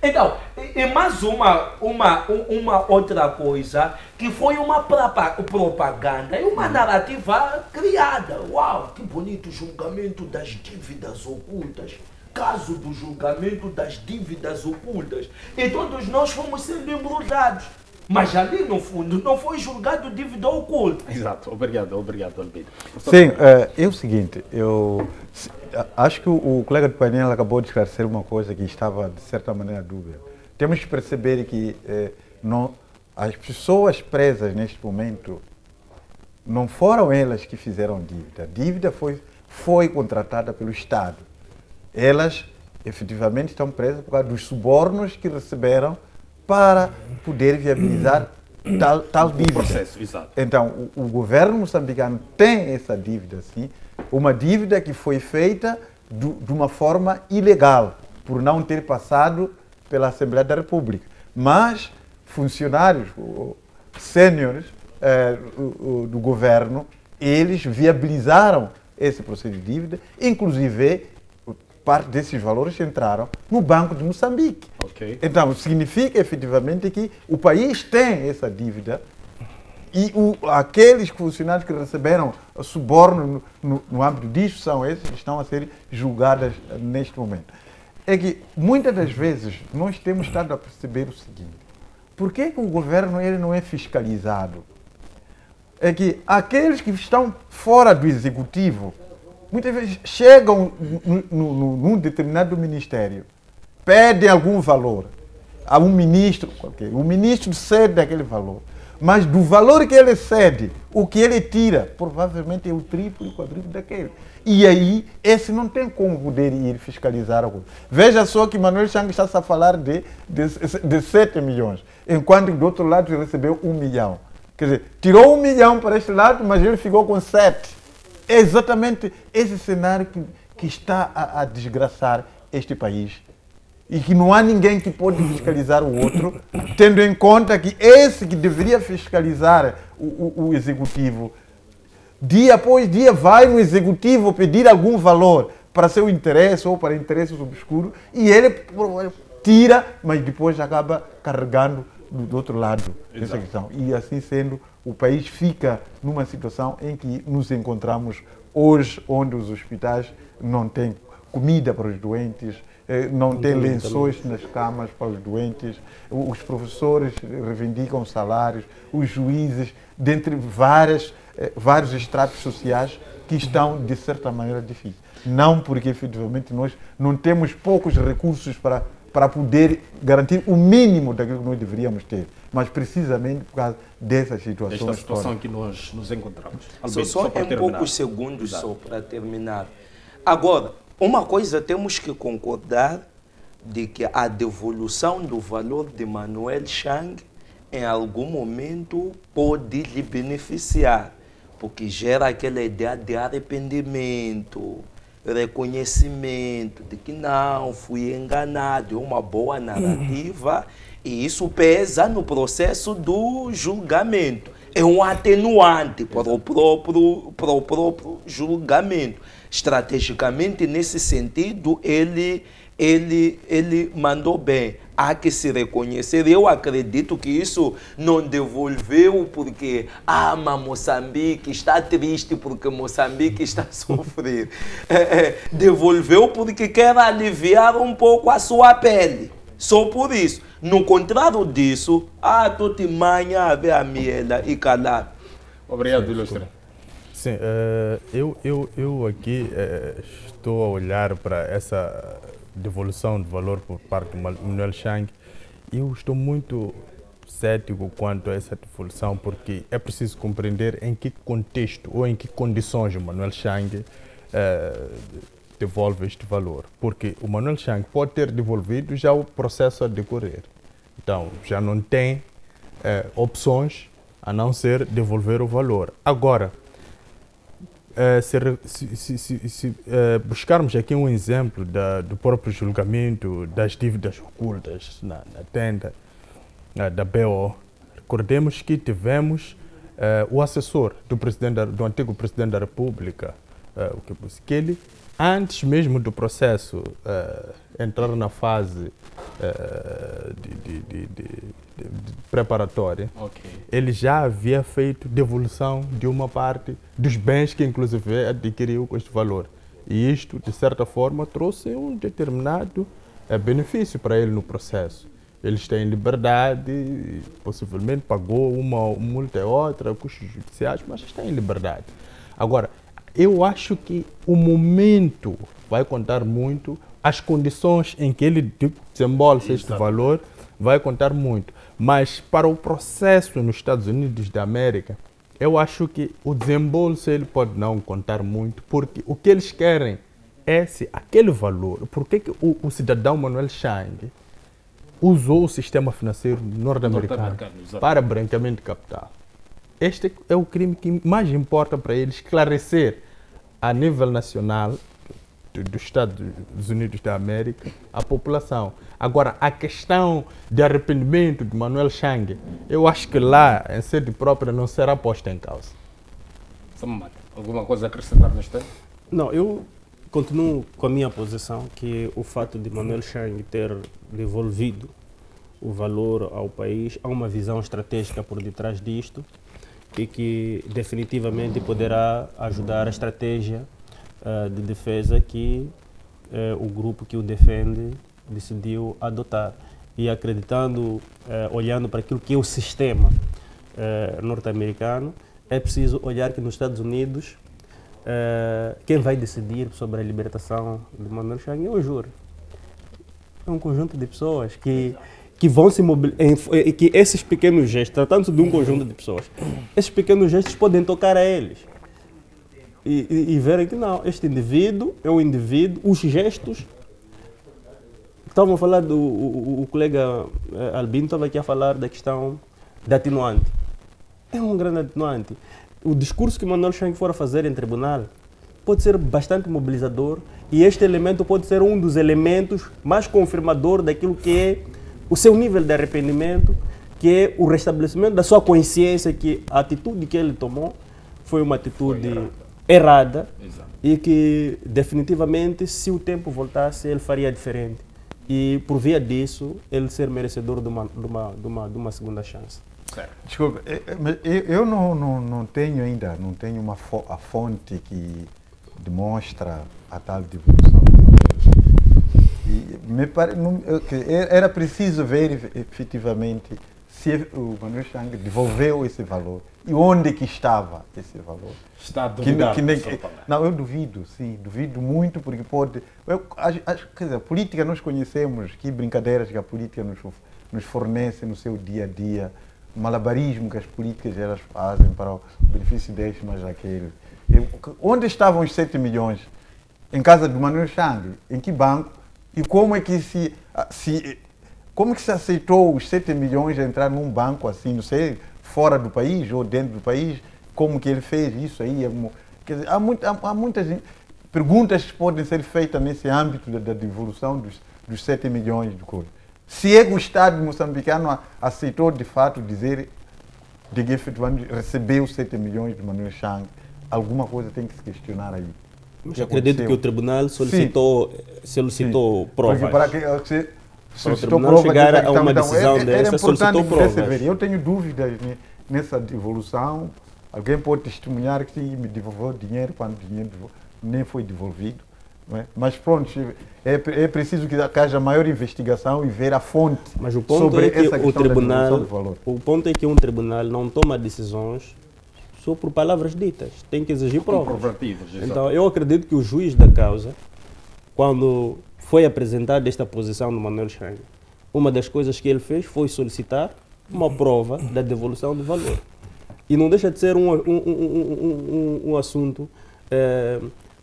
Então, e mais uma outra coisa, que foi uma propaganda e uma narrativa criada. Uau, que bonito julgamento das dívidas ocultas. Caso do julgamento das dívidas ocultas. E todos nós fomos sendo embrulhados. Mas ali, no fundo, não foi julgado dívida oculta. Exato. Obrigado, Albino. Sim, é o seguinte, eu acho que o colega de painel acabou de esclarecer uma coisa que estava, de certa maneira, dúvida. Temos que perceber que as pessoas presas neste momento não foram elas que fizeram dívida. A dívida foi contratada pelo Estado. Elas, efetivamente, estão presas por causa dos subornos que receberam para poder viabilizar tal dívida. Processo, exato. Então, o governo moçambicano tem essa dívida, sim, uma dívida que foi feita de uma forma ilegal, por não ter passado pela Assembleia da República. Mas funcionários sêniores do governo, eles viabilizaram esse processo de dívida, inclusive parte desses valores entraram no Banco de Moçambique. Okay. Então, significa efetivamente que o país tem essa dívida e aqueles funcionários que receberam suborno no âmbito disso são esses que estão a ser julgados neste momento. É que muitas das vezes nós temos estado a perceber o seguinte: por que o governo ele não é fiscalizado? É que aqueles que estão fora do executivo muitas vezes chegam num determinado ministério, pedem algum valor a um ministro qualquer. O ministro cede aquele valor. Mas do valor que ele cede, o que ele tira, provavelmente é o triplo e quadruplo daquele. E aí, esse não tem como poder ir fiscalizar a coisa. Veja só que Manuel Chang está a falar de 7 milhões, enquanto do outro lado ele recebeu 1 milhão. Quer dizer, tirou 1 milhão para este lado, mas ele ficou com 7. É exatamente esse cenário que está a desgraçar este país. E que não há ninguém que pode fiscalizar o outro, tendo em conta que esse que deveria fiscalizar o executivo, dia após dia vai no executivo pedir algum valor para seu interesse ou para interesses obscuros e ele tira, mas depois acaba carregando do outro lado essa questão. E assim sendo, o país fica numa situação em que nos encontramos hoje, onde os hospitais não têm comida para os doentes, não têm lençóis nas camas para os doentes, os professores reivindicam salários, os juízes, dentre vários estratos sociais que estão, de certa maneira, difíceis. Não porque, efetivamente, nós não temos poucos recursos para poder garantir o mínimo daquilo que nós deveríamos ter, mas precisamente por causa dessas situações. Esta situação em que nós nos encontramos. Só em poucos segundos, só para terminar. Agora, uma coisa temos que concordar de que a devolução do valor de Manuel Chang em algum momento pode lhe beneficiar, porque gera aquela ideia de arrependimento, reconhecimento de que não, fui enganado, é uma boa narrativa e isso pesa no processo do julgamento. É um atenuante para o próprio julgamento. Estrategicamente, nesse sentido, ele mandou bem. Há que se reconhecer. Eu acredito que isso não devolveu porque mas Moçambique está triste porque Moçambique está a sofrer. Devolveu porque quer aliviar um pouco a sua pele. Só por isso. No contrário disso, tu te manha a ver a miela e calar. Obrigado, Ilustre. Sim, eu aqui estou a olhar para essa devolução de valor por parte do Manuel Chang. Eu estou muito cético quanto a essa devolução, porque é preciso compreender em que contexto ou em que condições o Manuel Chang devolve este valor. Porque o Manuel Chang pode ter devolvido já o processo a decorrer. Então, já não tem opções a não ser devolver o valor. Agora, se buscarmos aqui um exemplo do próprio julgamento das dívidas ocultas na tenda da BO, recordemos que tivemos o assessor do antigo presidente da República, que ele, antes mesmo do processo entrar na fase preparatória, Ok. ele já havia feito devolução de uma parte dos bens que inclusive adquiriu com este valor. E isto, de certa forma, trouxe um determinado benefício para ele no processo. Eles têm liberdade, possivelmente pagou uma multa ou outra, custos judiciais, mas está em liberdade. Agora, eu acho que o momento vai contar muito, as condições em que ele desembolsa este valor vai contar muito. Mas para o processo nos Estados Unidos da América, eu acho que o desembolso ele pode não contar muito, porque o que eles querem é se aquele valor. Por que o cidadão Manuel Chang usou o sistema financeiro norte-americano para branqueamento de capital? Este é o crime que mais importa para ele esclarecer a nível nacional dos Estados Unidos da América a população. Agora, a questão de arrependimento de Manuel Chang, eu acho que lá, em sede própria, não será posta em causa. Alguma coisa a acrescentar neste tema? Não, eu continuo com a minha posição, que o fato de Manuel Chang ter devolvido o valor ao país, há uma visão estratégica por detrás disto e que definitivamente poderá ajudar a estratégia de defesa que o grupo que o defende decidiu adotar. E acreditando, olhando para aquilo que é o sistema norte-americano, é preciso olhar que nos Estados Unidos quem vai decidir sobre a libertação de Manuel Chang é o júri. É um conjunto de pessoas que vão se mobilizar, que esses pequenos gestos, tratando-se de um conjunto de pessoas, esses pequenos gestos podem tocar a eles. E verem que não, este indivíduo é um indivíduo, os gestos. Estavam a falar o colega Albino estava aqui a falar da questão da atenuante. É um grande atenuante. O discurso que Manuel Chang for a fazer em tribunal pode ser bastante mobilizador e este elemento pode ser um dos elementos mais confirmador daquilo que é o seu nível de arrependimento, que é o restabelecimento da sua consciência que a atitude que ele tomou foi uma atitude errada. Exato. E que definitivamente, se o tempo voltasse, ele faria diferente. E por via disso, ele ser merecedor de uma segunda chance. Certo. Desculpa, eu não tenho ainda, não tenho a fonte que demonstra a tal devolução. E era preciso ver efetivamente se o Manuel Chang devolveu esse valor e onde que estava esse valor. Está a duvidar? Não, eu duvido, sim, duvido muito, porque pode... quer dizer, a política nós conhecemos, que brincadeiras que a política nos fornece no seu dia a dia, o malabarismo que as políticas elas fazem para o benefício deste, mas daquele. Onde estavam os 7 milhões? Em casa do Manuel Chang? Em que banco? E como é que como que se aceitou os 7 milhões entrar num banco assim, não sei, fora do país ou dentro do país? Como que ele fez isso aí? Quer dizer, há muitas perguntas que podem ser feitas nesse âmbito da devolução dos 7 milhões de coisas. Se é que o Estado moçambicano aceitou de fato dizer de que efetivamente recebeu 7 milhões de Manuel Chang, alguma coisa tem que se questionar aí. Mas acredito que o tribunal solicitou provas. Porque para o tribunal chegar a uma decisão dessa, solicitou provas. Eu tenho dúvidas nessa devolução. Alguém pode testemunhar que me devolveu dinheiro quando o dinheiro nem foi devolvido. Não é? Mas pronto, é preciso que haja maior investigação e ver a fonte. Mas o ponto sobre é que essa o tribunal, do valor. o ponto é que um tribunal não toma decisões só por palavras ditas, tem que exigir provas. Então eu acredito que o juiz da causa, quando foi apresentada esta posição do Manuel Chang, uma das coisas que ele fez foi solicitar uma prova da devolução do valor. E não deixa de ser um assunto,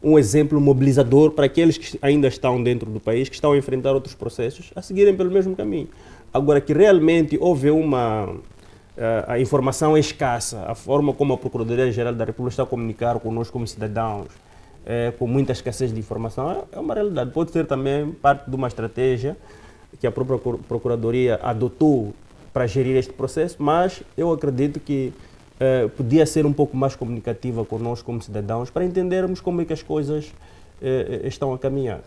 um exemplo mobilizador para aqueles que ainda estão dentro do país, que estão a enfrentar outros processos, a seguirem pelo mesmo caminho. Agora, que realmente houve a informação é escassa, a forma como a Procuradoria-Geral da República está a comunicar conosco como cidadãos, com muita escassez de informação, é uma realidade. Pode ser também parte de uma estratégia que a própria Procuradoria adotou para gerir este processo, mas eu acredito que podia ser um pouco mais comunicativa conosco como cidadãos para entendermos como é que as coisas estão a caminhar.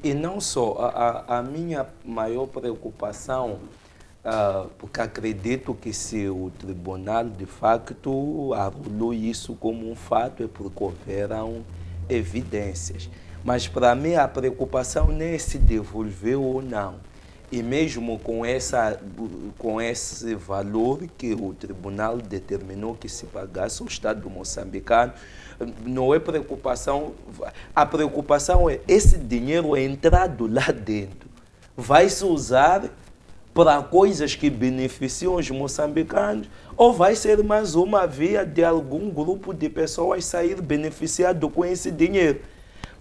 E não só, a minha maior preocupação, porque acredito que se o tribunal de facto arrolou isso como um fato, é porque houveram evidências. Mas para mim a preocupação nem é se devolveu ou não. E mesmo com esse valor que o tribunal determinou que se pagasse o Estado moçambicano, não é preocupação. A preocupação é esse dinheiro entrado lá dentro vai se usar para coisas que beneficiam os moçambicanos ou vai ser mais uma via de algum grupo de pessoas sair beneficiado com esse dinheiro.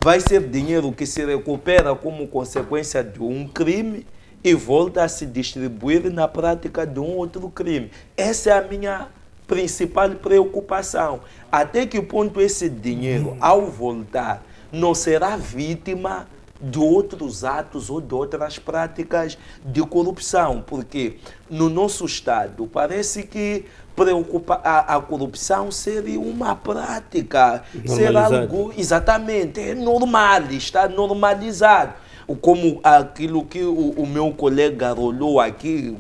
Vai ser dinheiro que se recupera como consequência de um crime e volta a se distribuir na prática de um outro crime. Essa é a minha principal preocupação. Até que ponto esse dinheiro, ao voltar, não será vítima de outros atos ou de outras práticas de corrupção? Porque no nosso Estado parece que a corrupção seria uma prática, ser algo, exatamente, é normal, está normalizado. Como aquilo que o meu colega rolou aqui,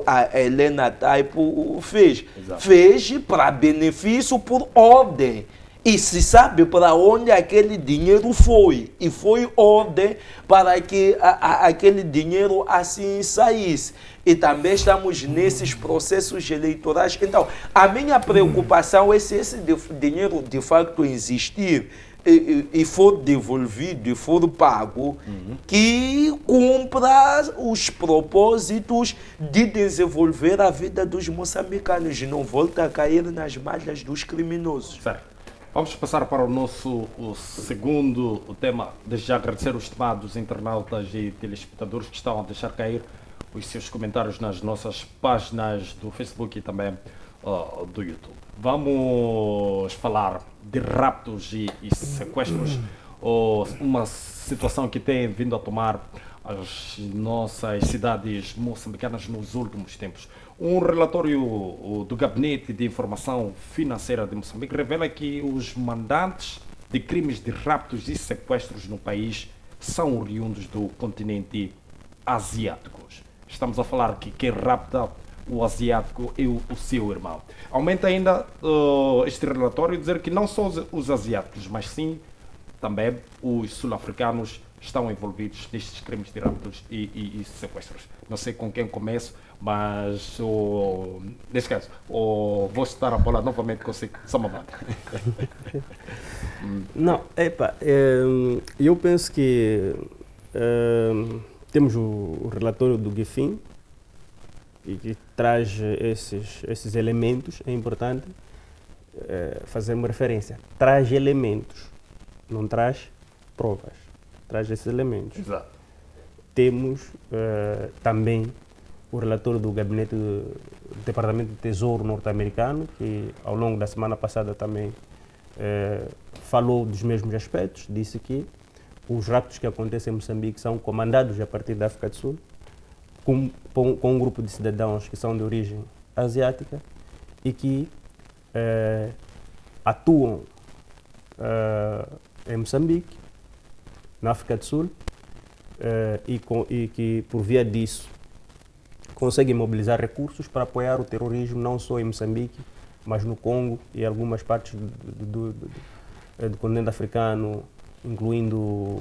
a Helena Taipo fez. Exato. Fez para benefício por ordem. E se sabe para onde aquele dinheiro foi. E foi ordem para que aquele dinheiro assim saísse. E também estamos nesses processos eleitorais. Então, a minha preocupação é se esse dinheiro de facto existir e for devolvido e for pago, que cumpra os propósitos de desenvolver a vida dos moçambicanos e não volta a cair nas malhas dos criminosos. Certo. Vamos passar para o segundo tema. Desde já agradecer os estimados internautas e telespectadores que estão a deixar cair os seus comentários nas nossas páginas do Facebook e também do YouTube. Vamos falar de raptos e sequestros, uma situação que tem vindo a tomar as nossas cidades moçambicanas nos últimos tempos. Um relatório do Gabinete de Informação Financeira de Moçambique revela que os mandantes de crimes de raptos e sequestros no país são oriundos do continente asiático. Estamos a falar que quem rapta o asiático é o seu irmão. Aumenta ainda este relatório dizer que não só os asiáticos, mas sim também os sul-africanos estão envolvidos nestes crimes de raptos e sequestros. Não sei com quem começo, mas nesse caso, vou chutar a bola novamente com o Samamana. Não, eu penso que temos o relatório do GIFIN e que traz esses elementos. É importante fazer uma referência. Traz elementos, não traz provas. Traz esses elementos. Exato. Temos também o relatório do Gabinete do Departamento de Tesouro norte-americano, que ao longo da semana passada também falou dos mesmos aspectos, disse que os raptos que acontecem em Moçambique são comandados a partir da África do Sul, com um grupo de cidadãos que são de origem asiática e que atuam em Moçambique, na África do Sul, e que, por via disso, conseguem mobilizar recursos para apoiar o terrorismo, não só em Moçambique, mas no Congo e algumas partes do continente africano, incluindo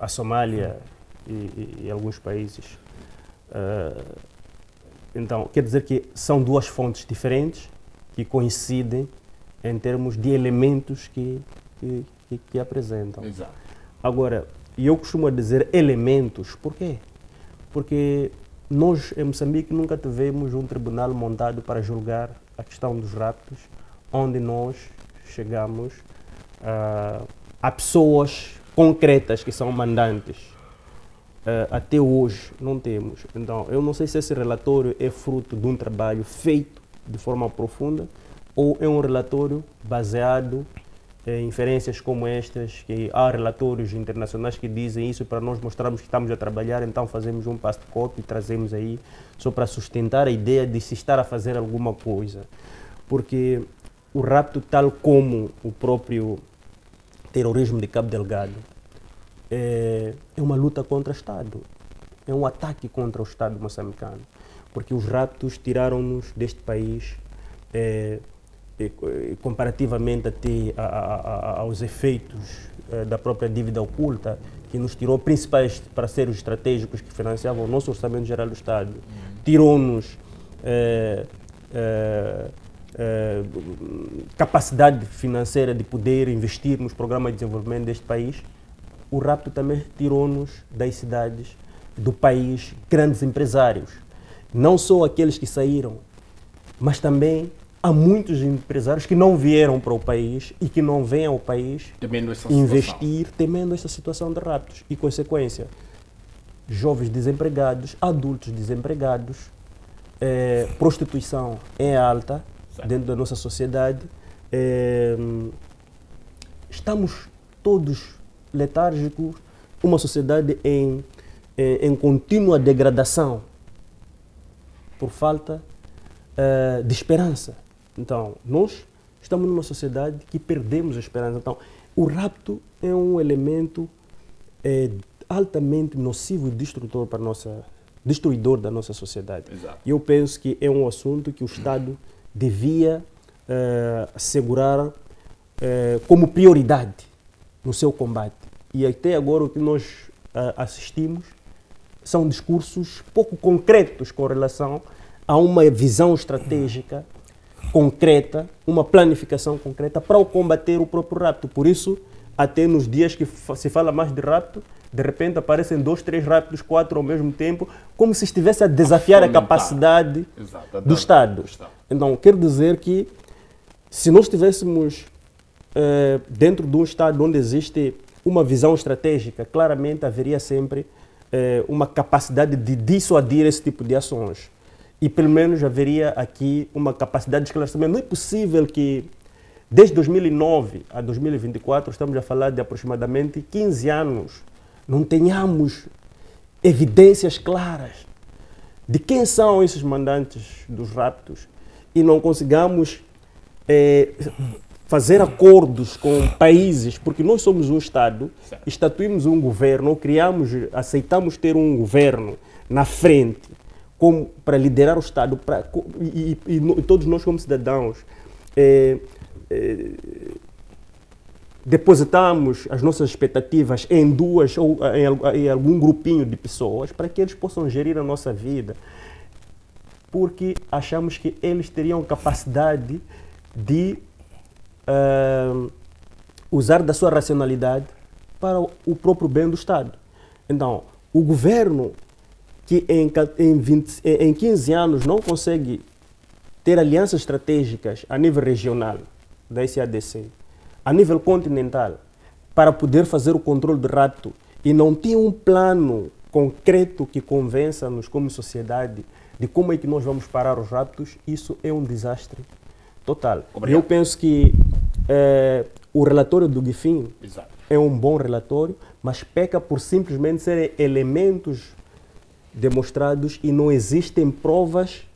a Somália e alguns países. Então, quer dizer que são duas fontes diferentes que coincidem em termos de elementos que apresentam. Exato. Agora, eu costumo dizer elementos, por quê? Porque nós, em Moçambique, nunca tivemos um tribunal montado para julgar a questão dos raptos, onde nós chegamos a pessoas concretas que são mandantes. Até hoje não temos. Então, eu não sei se esse relatório é fruto de um trabalho feito de forma profunda ou é um relatório baseado em inferências como estas, que há relatórios internacionais que dizem isso para nós mostrarmos que estamos a trabalhar, então fazemos um passo de cópia e trazemos aí só para sustentar a ideia de se estar a fazer alguma coisa. Porque o rapto, tal como o próprio terrorismo de Cabo Delgado, é uma luta contra o Estado, é um ataque contra o Estado moçambicano, porque os raptos tiraram-nos deste país, comparativamente até aos efeitos da própria dívida oculta, que nos tirou principais parceiros estratégicos que financiavam o nosso Orçamento Geral do Estado, tirou-nos capacidade financeira de poder investir nos programas de desenvolvimento deste país. O rapto também tirou-nos das cidades do país grandes empresários, não só aqueles que saíram, mas também há muitos empresários que não vieram para o país e que não vêm ao país investir, temendo essa situação de raptos. E, consequência, jovens desempregados, adultos desempregados, prostituição é alta dentro da nossa sociedade. Estamos todos letárgicos, uma sociedade em contínua degradação por falta de esperança. Então, nós estamos numa sociedade que perdemos a esperança. Então, o rapto é um elemento altamente nocivo e destruidor da nossa sociedade. Exato. E eu penso que é um assunto que o Estado devia assegurar como prioridade no seu combate. E até agora o que nós assistimos são discursos pouco concretos com relação a uma visão estratégica concreta, uma planificação concreta para o combater o próprio rapto. Por isso, até nos dias que se fala mais de rapto, de repente aparecem 2, 3 raptos, 4 ao mesmo tempo, como se estivesse a desafiar a capacidade do Estado. Então, quero dizer que se nós estivéssemos dentro de um Estado onde existe uma visão estratégica, claramente haveria sempre uma capacidade de dissuadir esse tipo de ações. E pelo menos haveria aqui uma capacidade de esclarecimento. Não é possível que, desde 2009 a 2024, estamos a falar de aproximadamente 15 anos, não tenhamos evidências claras de quem são esses mandantes dos raptos e não consigamos fazer acordos com países, porque nós somos um Estado, estatuímos um governo, aceitamos ter um governo na frente para liderar o Estado, e todos nós como cidadãos depositamos as nossas expectativas em duas ou em algum grupinho de pessoas para que eles possam gerir a nossa vida, porque achamos que eles teriam capacidade de usar da sua racionalidade para o próprio bem do Estado. Então, o governo que em 15 anos não consegue ter alianças estratégicas a nível regional da SADC, a nível continental, para poder fazer o controle de rapto e não tem um plano concreto que convença-nos como sociedade de como é que nós vamos parar os raptos, isso é um desastre total. Obrigado. Eu penso que o relatório do GIFIN é um bom relatório, mas peca por simplesmente serem elementos demonstrados e não existem provas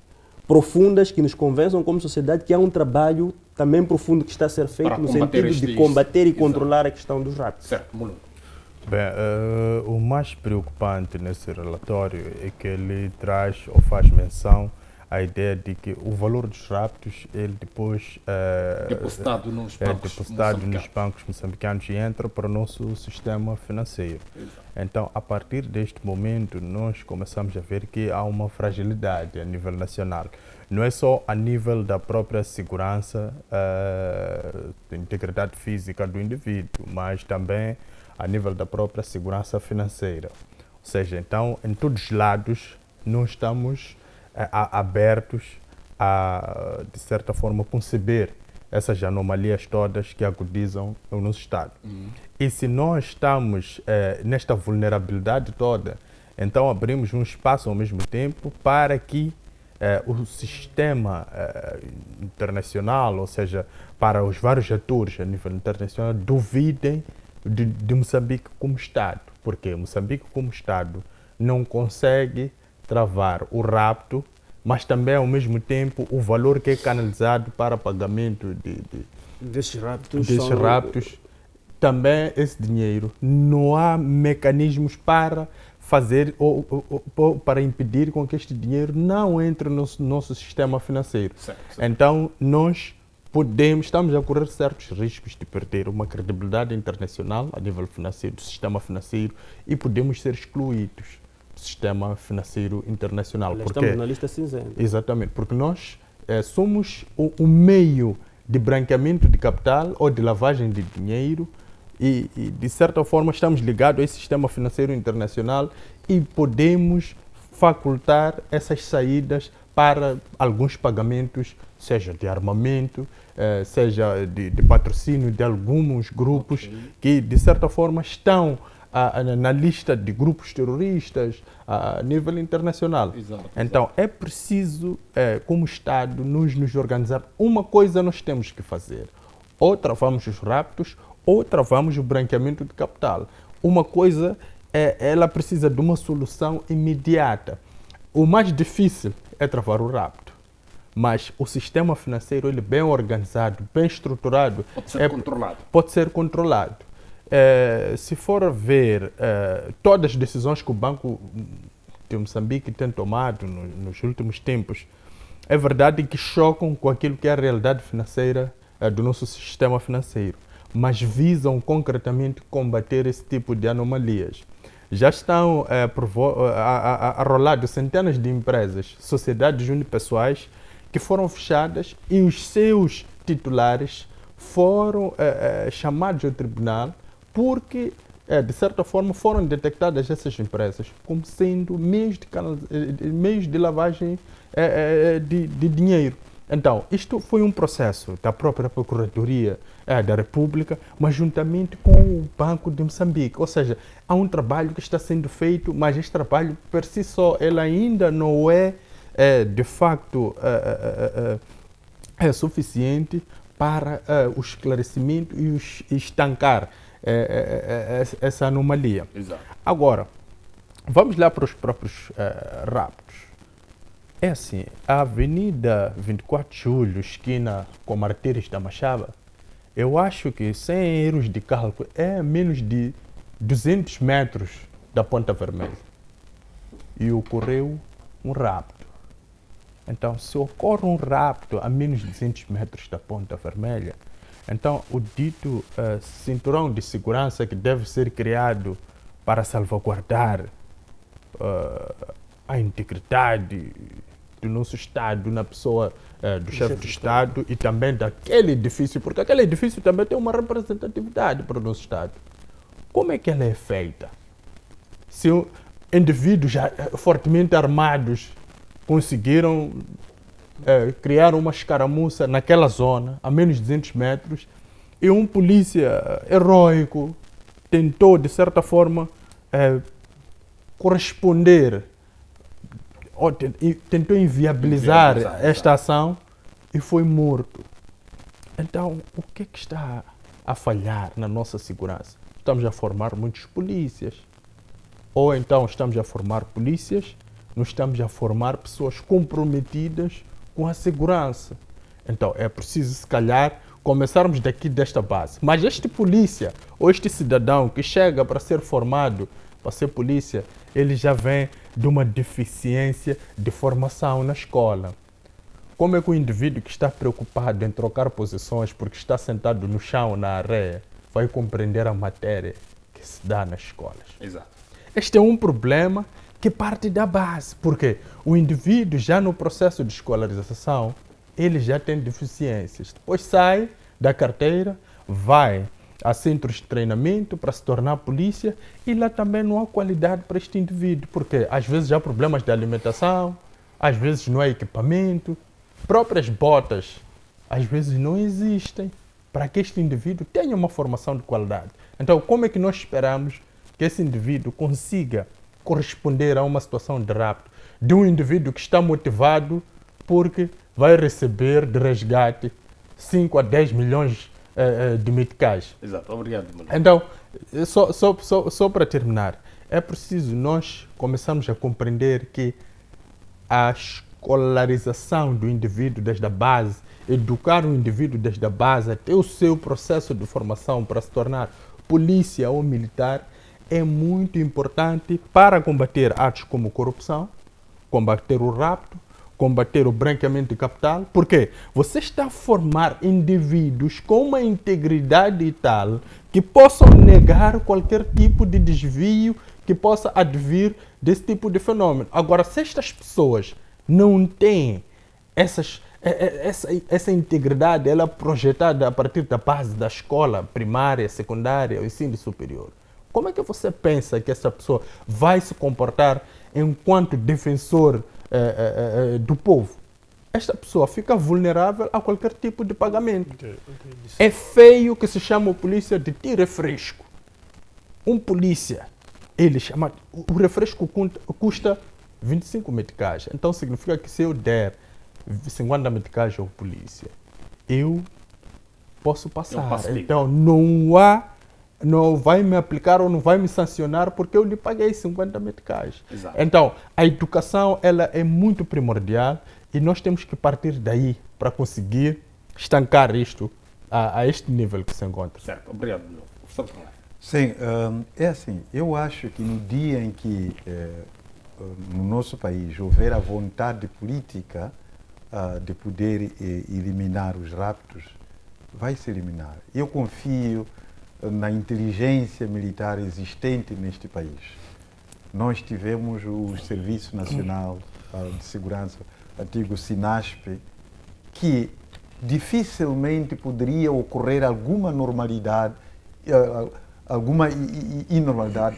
profundas que nos convençam como sociedade que há um trabalho também profundo que está a ser feito no sentido de combater e controlar a questão dos raptos. Certo, Mulundo. Bem, o mais preocupante nesse relatório é que ele traz ou faz menção à ideia de que o valor dos raptos ele depois depositado nos bancos moçambicanos e entra para o nosso sistema financeiro. Exato. Então, a partir deste momento, nós começamos a ver que há uma fragilidade a nível nacional. Não é só a nível da própria segurança, da integridade física do indivíduo, mas também a nível da própria segurança financeira. Ou seja, então, em todos os lados, nós estamos abertos a, de certa forma, conceber essas anomalias todas que agudizam o nosso Estado. E se nós estamos nesta vulnerabilidade toda, então abrimos um espaço ao mesmo tempo para que o sistema internacional, ou seja, para os vários atores a nível internacional, duvidem de Moçambique como Estado. Porque Moçambique como Estado não consegue travar o rapto, mas também ao mesmo tempo o valor que é canalizado para pagamento desses raptos também esse dinheiro não há mecanismos para fazer ou para impedir com que este dinheiro não entre no nosso sistema financeiro. Certo. Então, nós estamos a correr certos riscos de perder uma credibilidade internacional a nível financeiro, do sistema financeiro, e podemos ser excluídos do sistema financeiro internacional. Estamos na lista cinzenta. Exatamente, porque nós somos um meio de branqueamento de capital ou de lavagem de dinheiro e, de certa forma, estamos ligados a esse sistema financeiro internacional e podemos facultar essas saídas para alguns pagamentos, seja de armamento, seja de patrocínio de alguns grupos que, de certa forma, estão na lista de grupos terroristas a nível internacional. Exato. Então, é preciso, como Estado, nos organizar. Uma coisa nós temos que fazer. Ou travamos os raptos, ou travamos o branqueamento de capital. Uma coisa, ela precisa de uma solução imediata. O mais difícil é travar o rapto. Mas o sistema financeiro, ele bem organizado, bem estruturado, Pode ser controlado. Pode ser controlado. Se for ver todas as decisões que o Banco de Moçambique tem tomado nos últimos tempos, é verdade que chocam com aquilo que é a realidade financeira do nosso sistema financeiro, mas visam concretamente esse tipo de anomalias. Já estão a rolar centenas de empresas, sociedades unipessoais, que foram fechadas e os seus titulares foram chamados ao tribunal porque, de certa forma, foram detectadas essas empresas como sendo meios de lavagem de dinheiro. Então, isto foi um processo da própria Procuradoria da República, mas juntamente com o Banco de Moçambique. Ou seja, há um trabalho que está sendo feito, mas este trabalho, por si só, ele ainda não é, de facto, suficiente para o esclarecimento e estancar essa anomalia. Exato. Agora, vamos lá para os próprios raptos. É assim, a Avenida 24 de Julho, esquina com Martires da Machaba, eu acho que, sem erros de cálculo, é menos de 200 metros da Ponta Vermelha. E ocorreu um rapto. Então, se ocorre um rapto a menos de 200 metros da Ponta Vermelha, então o dito cinturão de segurança que deve ser criado para salvaguardar a integridade do nosso Estado, na pessoa do chefe de Estado e também daquele edifício, porque aquele edifício também tem uma representatividade para o nosso Estado. Como é que ela é feita? Se indivíduos já fortemente armados conseguiram criar uma escaramuça naquela zona, a menos de 200 metros, e um polícia heróico tentou, de certa forma, corresponder, tentou inviabilizar esta ação e foi morto. Então, o que é que está a falhar na nossa segurança? Estamos a formar muitos polícias. Ou então estamos a formar polícias, não estamos a formar pessoas comprometidas com a segurança. Então, é preciso, se calhar, começarmos desta base. Mas este polícia ou este cidadão que chega para ser formado, para ser polícia, ele já vem de uma deficiência de formação na escola. Como é que o indivíduo que está preocupado em trocar posições porque está sentado no chão, na areia, vai compreender a matéria que se dá nas escolas? Exato. Este é um problema que parte da base, porque o indivíduo já no processo de escolarização, ele já tem deficiências. Depois sai da carteira, vai a centros de treinamento para se tornar polícia e lá também não há qualidade para este indivíduo, porque às vezes há problemas de alimentação, às vezes não há equipamento, próprias botas às vezes não existem para que este indivíduo tenha uma formação de qualidade. Então, como é que nós esperamos que esse indivíduo consiga corresponder a uma situação de rapto de um indivíduo que está motivado porque vai receber de resgate 5 a 10 milhões de meticais? Exato, obrigado, Manuel. Então, só para terminar, é preciso nós começarmos a compreender que a escolarização do indivíduo desde a base, educar o indivíduo desde a base até o seu processo de formação para se tornar polícia ou militar é muito importante para combater atos como corrupção, combater o rapto, combater o branqueamento de capital. Por quê? Você está a formar indivíduos com uma integridade tal que possam negar qualquer tipo de desvio que possa advir desse tipo de fenômeno. Agora, se estas pessoas não têm essa integridade, ela é projetada a partir da base da escola primária, secundária, o ensino superior, como é que você pensa que essa pessoa vai se comportar enquanto defensor do povo? Esta pessoa fica vulnerável a qualquer tipo de pagamento. É feio que se chama o polícia de refresco. Um polícia, ele chama, o refresco custa 25 meticais. Então significa que se eu der 50 meticais ao polícia, eu posso passar. Então não vai me aplicar ou não vai me sancionar porque eu lhe paguei 50 meticais. Exato. Então, a educação ela é muito primordial e nós temos que partir daí para conseguir estancar isto a este nível que se encontra. Certo, obrigado. Sim, é assim, eu acho que no dia em que no nosso país houver a vontade política de poder eliminar os raptos, vai se eliminar. Eu confio na inteligência militar existente neste país. Nós tivemos o Serviço Nacional de Segurança, antigo SINASP, que dificilmente poderia ocorrer alguma normalidade, alguma inormalidade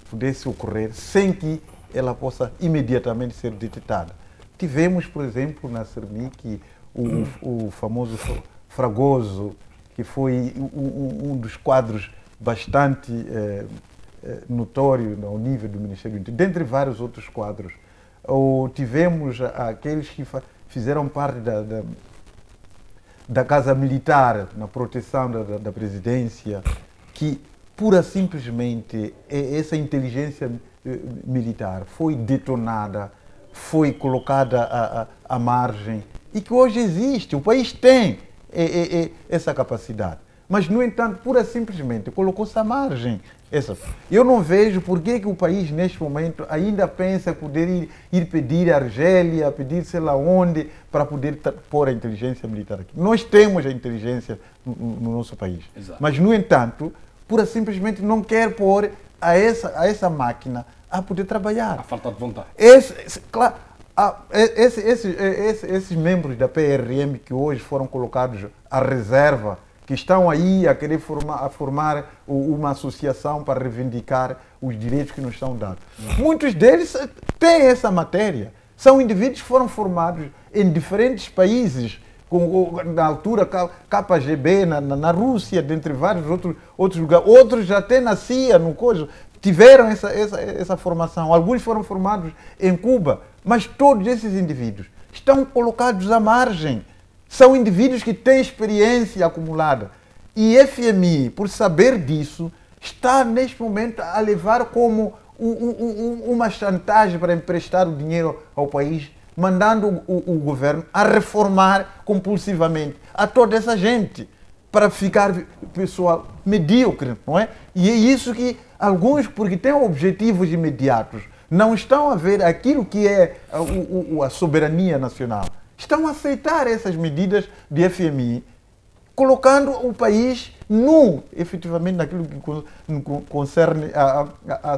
pudesse ocorrer sem que ela possa imediatamente ser detectada. Tivemos, por exemplo, na CERMIC, o famoso Fragoso, que foi um dos quadros bastante notório ao nível do Ministério do Interior, dentre vários outros quadros. Ou tivemos aqueles que fizeram parte da Casa Militar, na proteção da presidência, que pura simplesmente essa inteligência militar foi detonada, foi colocada à margem e que hoje existe. O país tem essa capacidade. Mas, no entanto, pura simplesmente colocou-se à margem. Eu não vejo por que o país, neste momento, ainda pensa poder ir pedir a Argélia, pedir sei lá onde, para poder pôr a inteligência militar aqui. Nós temos a inteligência no nosso país. Exato. Mas, no entanto, pura simplesmente não quer pôr a essa máquina a poder trabalhar. A falta de vontade. Claro, esses membros da PRM que hoje foram colocados à reserva, que estão aí a querer formar uma associação para reivindicar os direitos que nos são dados. Muitos deles têm essa matéria. São indivíduos que foram formados em diferentes países, na altura KGB, na Rússia, dentre vários outros lugares. Outros já até nasciam no coisa, tiveram essa formação. Alguns foram formados em Cuba, mas todos esses indivíduos estão colocados à margem. São indivíduos que têm experiência acumulada. E FMI, por saber disso, está neste momento a levar como uma chantagem para emprestar o dinheiro ao país, mandando o governo a reformar compulsivamente a toda essa gente, para ficar pessoal medíocre, não é? E é isso que alguns, porque têm objetivos imediatos, não estão a ver aquilo que é a soberania nacional. Estão a aceitar essas medidas de FMI, colocando o país nu, efetivamente, naquilo que concerne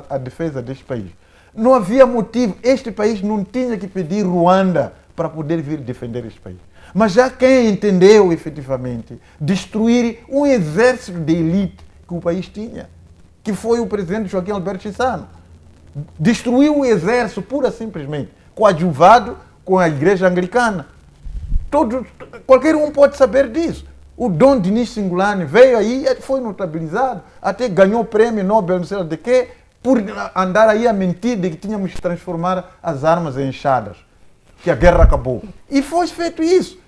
a defesa deste país. Não havia motivo, este país não tinha que pedir Ruanda para poder vir defender este país. Mas já quem entendeu, efetivamente, destruir um exército de elite que o país tinha, que foi o presidente Joaquim Alberto Chissano. Destruiu o exército, pura simplesmente, coadjuvado com a igreja anglicana. Qualquer um pode saber disso. O Dom Dinis Singulani veio aí, foi notabilizado, até ganhou o prêmio Nobel, não sei de quê, por andar aí a mentir de que tínhamos que transformar as armas em enxadas, que a guerra acabou. E foi feito isso.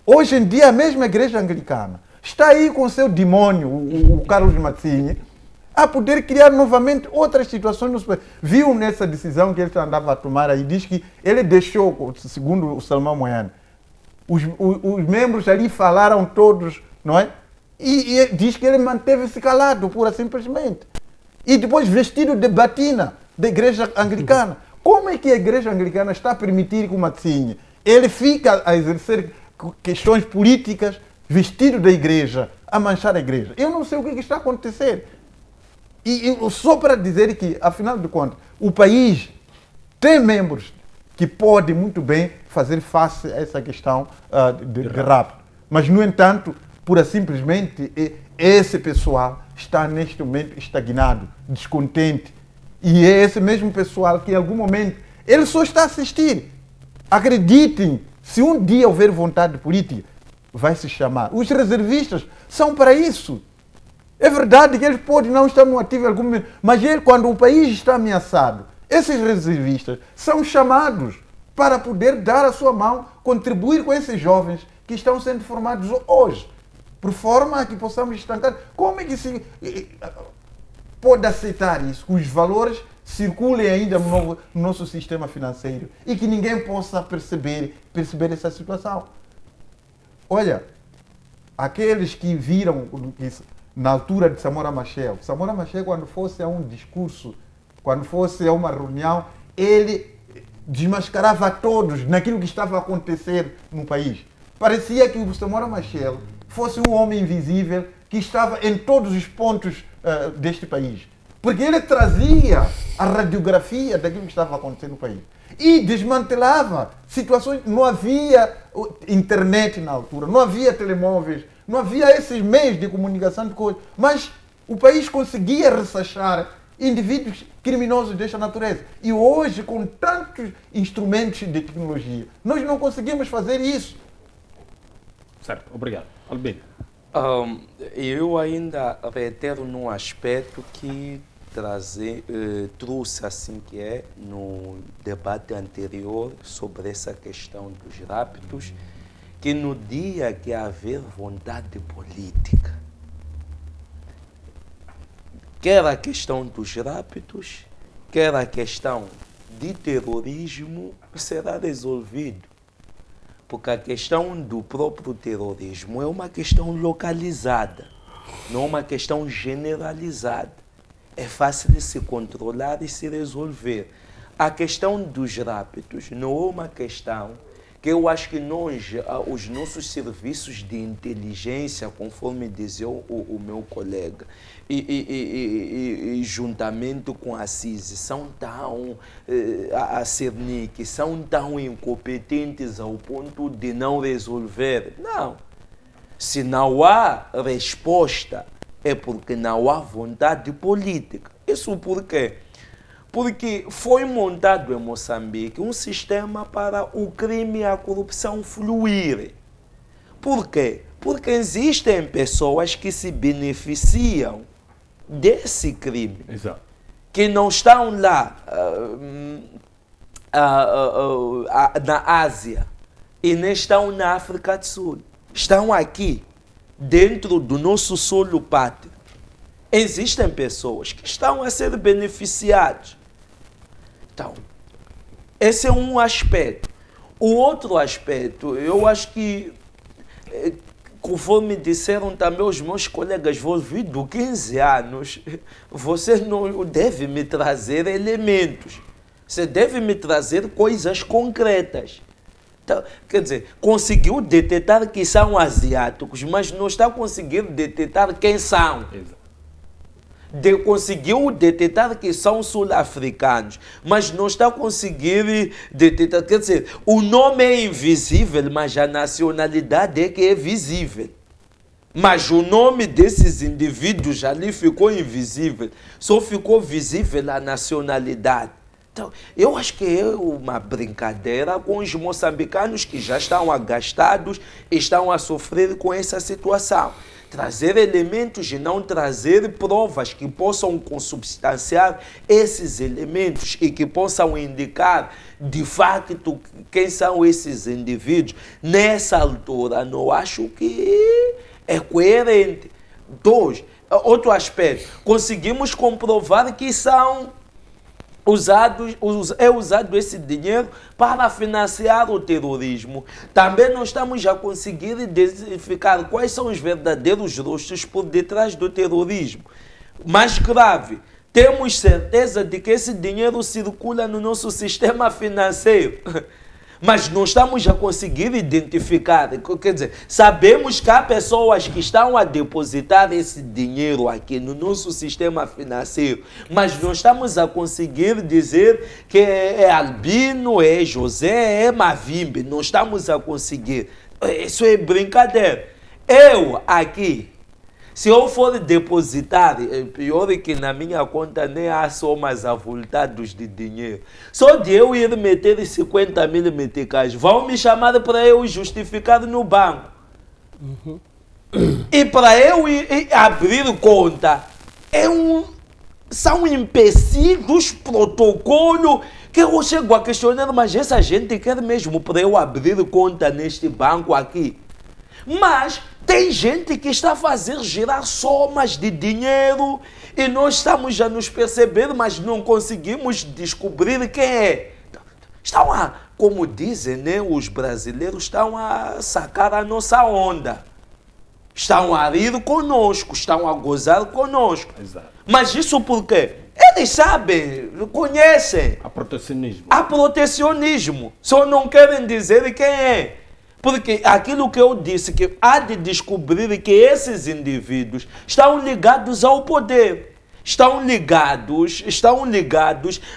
Hoje em dia, a mesma igreja anglicana está aí com o seu demônio, o Carlos Mazzini, a poder criar novamente outras situações no país. Viu nessa decisão que ele andava a tomar aí, diz que ele deixou, segundo o Salmão Moyane, os membros ali falaram todos, não é? E diz que ele manteve-se calado, pura simplesmente. E depois vestido de batina da igreja anglicana. Como é que a igreja anglicana está a permitir que o Matsinha, ele fica a exercer questões políticas vestido da igreja, a manchar a igreja? Eu não sei o que está a acontecer. E só para dizer que, afinal de contas, o país tem membros que podem muito bem fazer face a essa questão de rapto. Mas, no entanto, pura simplesmente, esse pessoal está neste momento estagnado, descontente. E é esse mesmo pessoal que, em algum momento, ele só está a assistir. Acreditem, se um dia houver vontade política, vai se chamar. Os reservistas são para isso. É verdade que eles podem não estar no ativo em algum momento, mas quando o país está ameaçado, esses reservistas são chamados para poder dar a sua mão, contribuir com esses jovens que estão sendo formados hoje, por forma a que possamos estancar. Como é que se pode aceitar isso? Que os valores circulem ainda no nosso sistema financeiro e que ninguém possa perceber essa situação. Olha, aqueles que viram isso na altura de Samora Machel, quando fosse a um discurso, quando fosse a uma reunião, ele desmascarava a todos naquilo que estava a acontecer no país. Parecia que o Samora Machel fosse um homem invisível que estava em todos os pontos deste país. Porque ele trazia a radiografia daquilo que estava acontecendo no país. E desmantelava situações. Não havia internet na altura, não havia telemóveis, não havia esses meios de comunicação de coisas. Mas o país conseguia ressachar indivíduos criminosos desta natureza. E hoje, com tantos instrumentos de tecnologia, nós não conseguimos fazer isso. Certo, obrigado. Albino. Eu ainda reitero num aspecto que trouxe assim que é no debate anterior sobre essa questão dos raptos, que no dia que haver vontade política, quer a questão dos raptos, quer a questão de terrorismo, será resolvido. Porque a questão do próprio terrorismo é uma questão localizada, não é uma questão generalizada. É fácil de se controlar e se resolver. A questão dos raptos não é uma questão que eu acho que os nossos serviços de inteligência, conforme dizia o meu colega, e juntamente com a CISI, são tão, a CERNIC, são tão incompetentes ao ponto de não resolver. Não. Se não há resposta, é porque não há vontade política. Isso por quê? Porque foi montado em Moçambique um sistema para o crime e a corrupção fluírem. Por quê? Porque existem pessoas que se beneficiam desse crime. Exato. Que não estão lá na Ásia e nem estão na África do Sul. Estão aqui, dentro do nosso solo pátrio. Existem pessoas que estão a ser beneficiadas. Então, esse é um aspecto. O outro aspecto, eu acho que, conforme disseram também os meus colegas, vou vir de 15 anos, você não deve me trazer elementos. Você deve me trazer coisas concretas. Então, quer dizer, conseguiu detectar que são asiáticos, mas não está conseguindo detectar quem são. Conseguiu detectar que são sul-africanos, mas não está conseguindo detectar. Quer dizer, o nome é invisível, mas a nacionalidade é que é visível. Mas o nome desses indivíduos ali ficou invisível, só ficou visível a nacionalidade. Então, eu acho que é uma brincadeira com os moçambicanos que já estão agastados, estão a sofrer com essa situação. Trazer elementos e não trazer provas que possam consubstanciar esses elementos e que possam indicar de facto quem são esses indivíduos. Nessa altura, não acho que é coerente. Dois, outro aspecto, conseguimos comprovar que são é usado esse dinheiro para financiar o terrorismo. Também não estamos a conseguir identificar quais são os verdadeiros rostos por detrás do terrorismo. Mais grave, temos certeza de que esse dinheiro circula no nosso sistema financeiro. Mas não estamos a conseguir identificar. Quer dizer, sabemos que há pessoas que estão a depositar esse dinheiro aqui no nosso sistema financeiro, mas não estamos a conseguir dizer que é Albino, é José, é Mavimbe. Não estamos a conseguir. Isso é brincadeira. Eu aqui, se eu for depositar, pior é que na minha conta nem há somas avultadas de dinheiro. Só de eu ir meter 50 mil meticais, vão me chamar para eu justificar no banco. E para eu ir abrir conta, são empecilhos, protocolo, que eu chego a questionar, mas essa gente quer mesmo para eu abrir conta neste banco aqui? Mas tem gente que está a fazer girar somas de dinheiro e nós estamos a nos perceber, mas não conseguimos descobrir quem é. Estão a, como dizem, né, os brasileiros estão a sacar a nossa onda. Estão a rir conosco, estão a gozar conosco. Exato. Mas isso por quê? Eles sabem, conhecem. A protecionismo. A protecionismo. Só não querem dizer quem é. Porque aquilo que eu disse, que há de descobrir que esses indivíduos estão ligados ao poder, estão ligados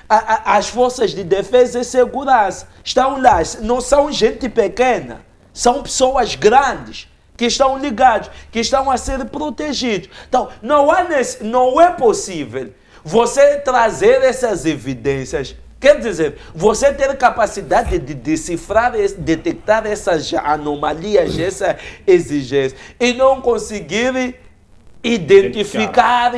às forças de defesa e segurança, estão lá, não são gente pequena, são pessoas grandes que estão ligados, que estão a ser protegidos. Então, não é possível você trazer essas evidências. Quer dizer, você ter capacidade de decifrar, detectar essas anomalias, essa exigência, e não conseguir identificar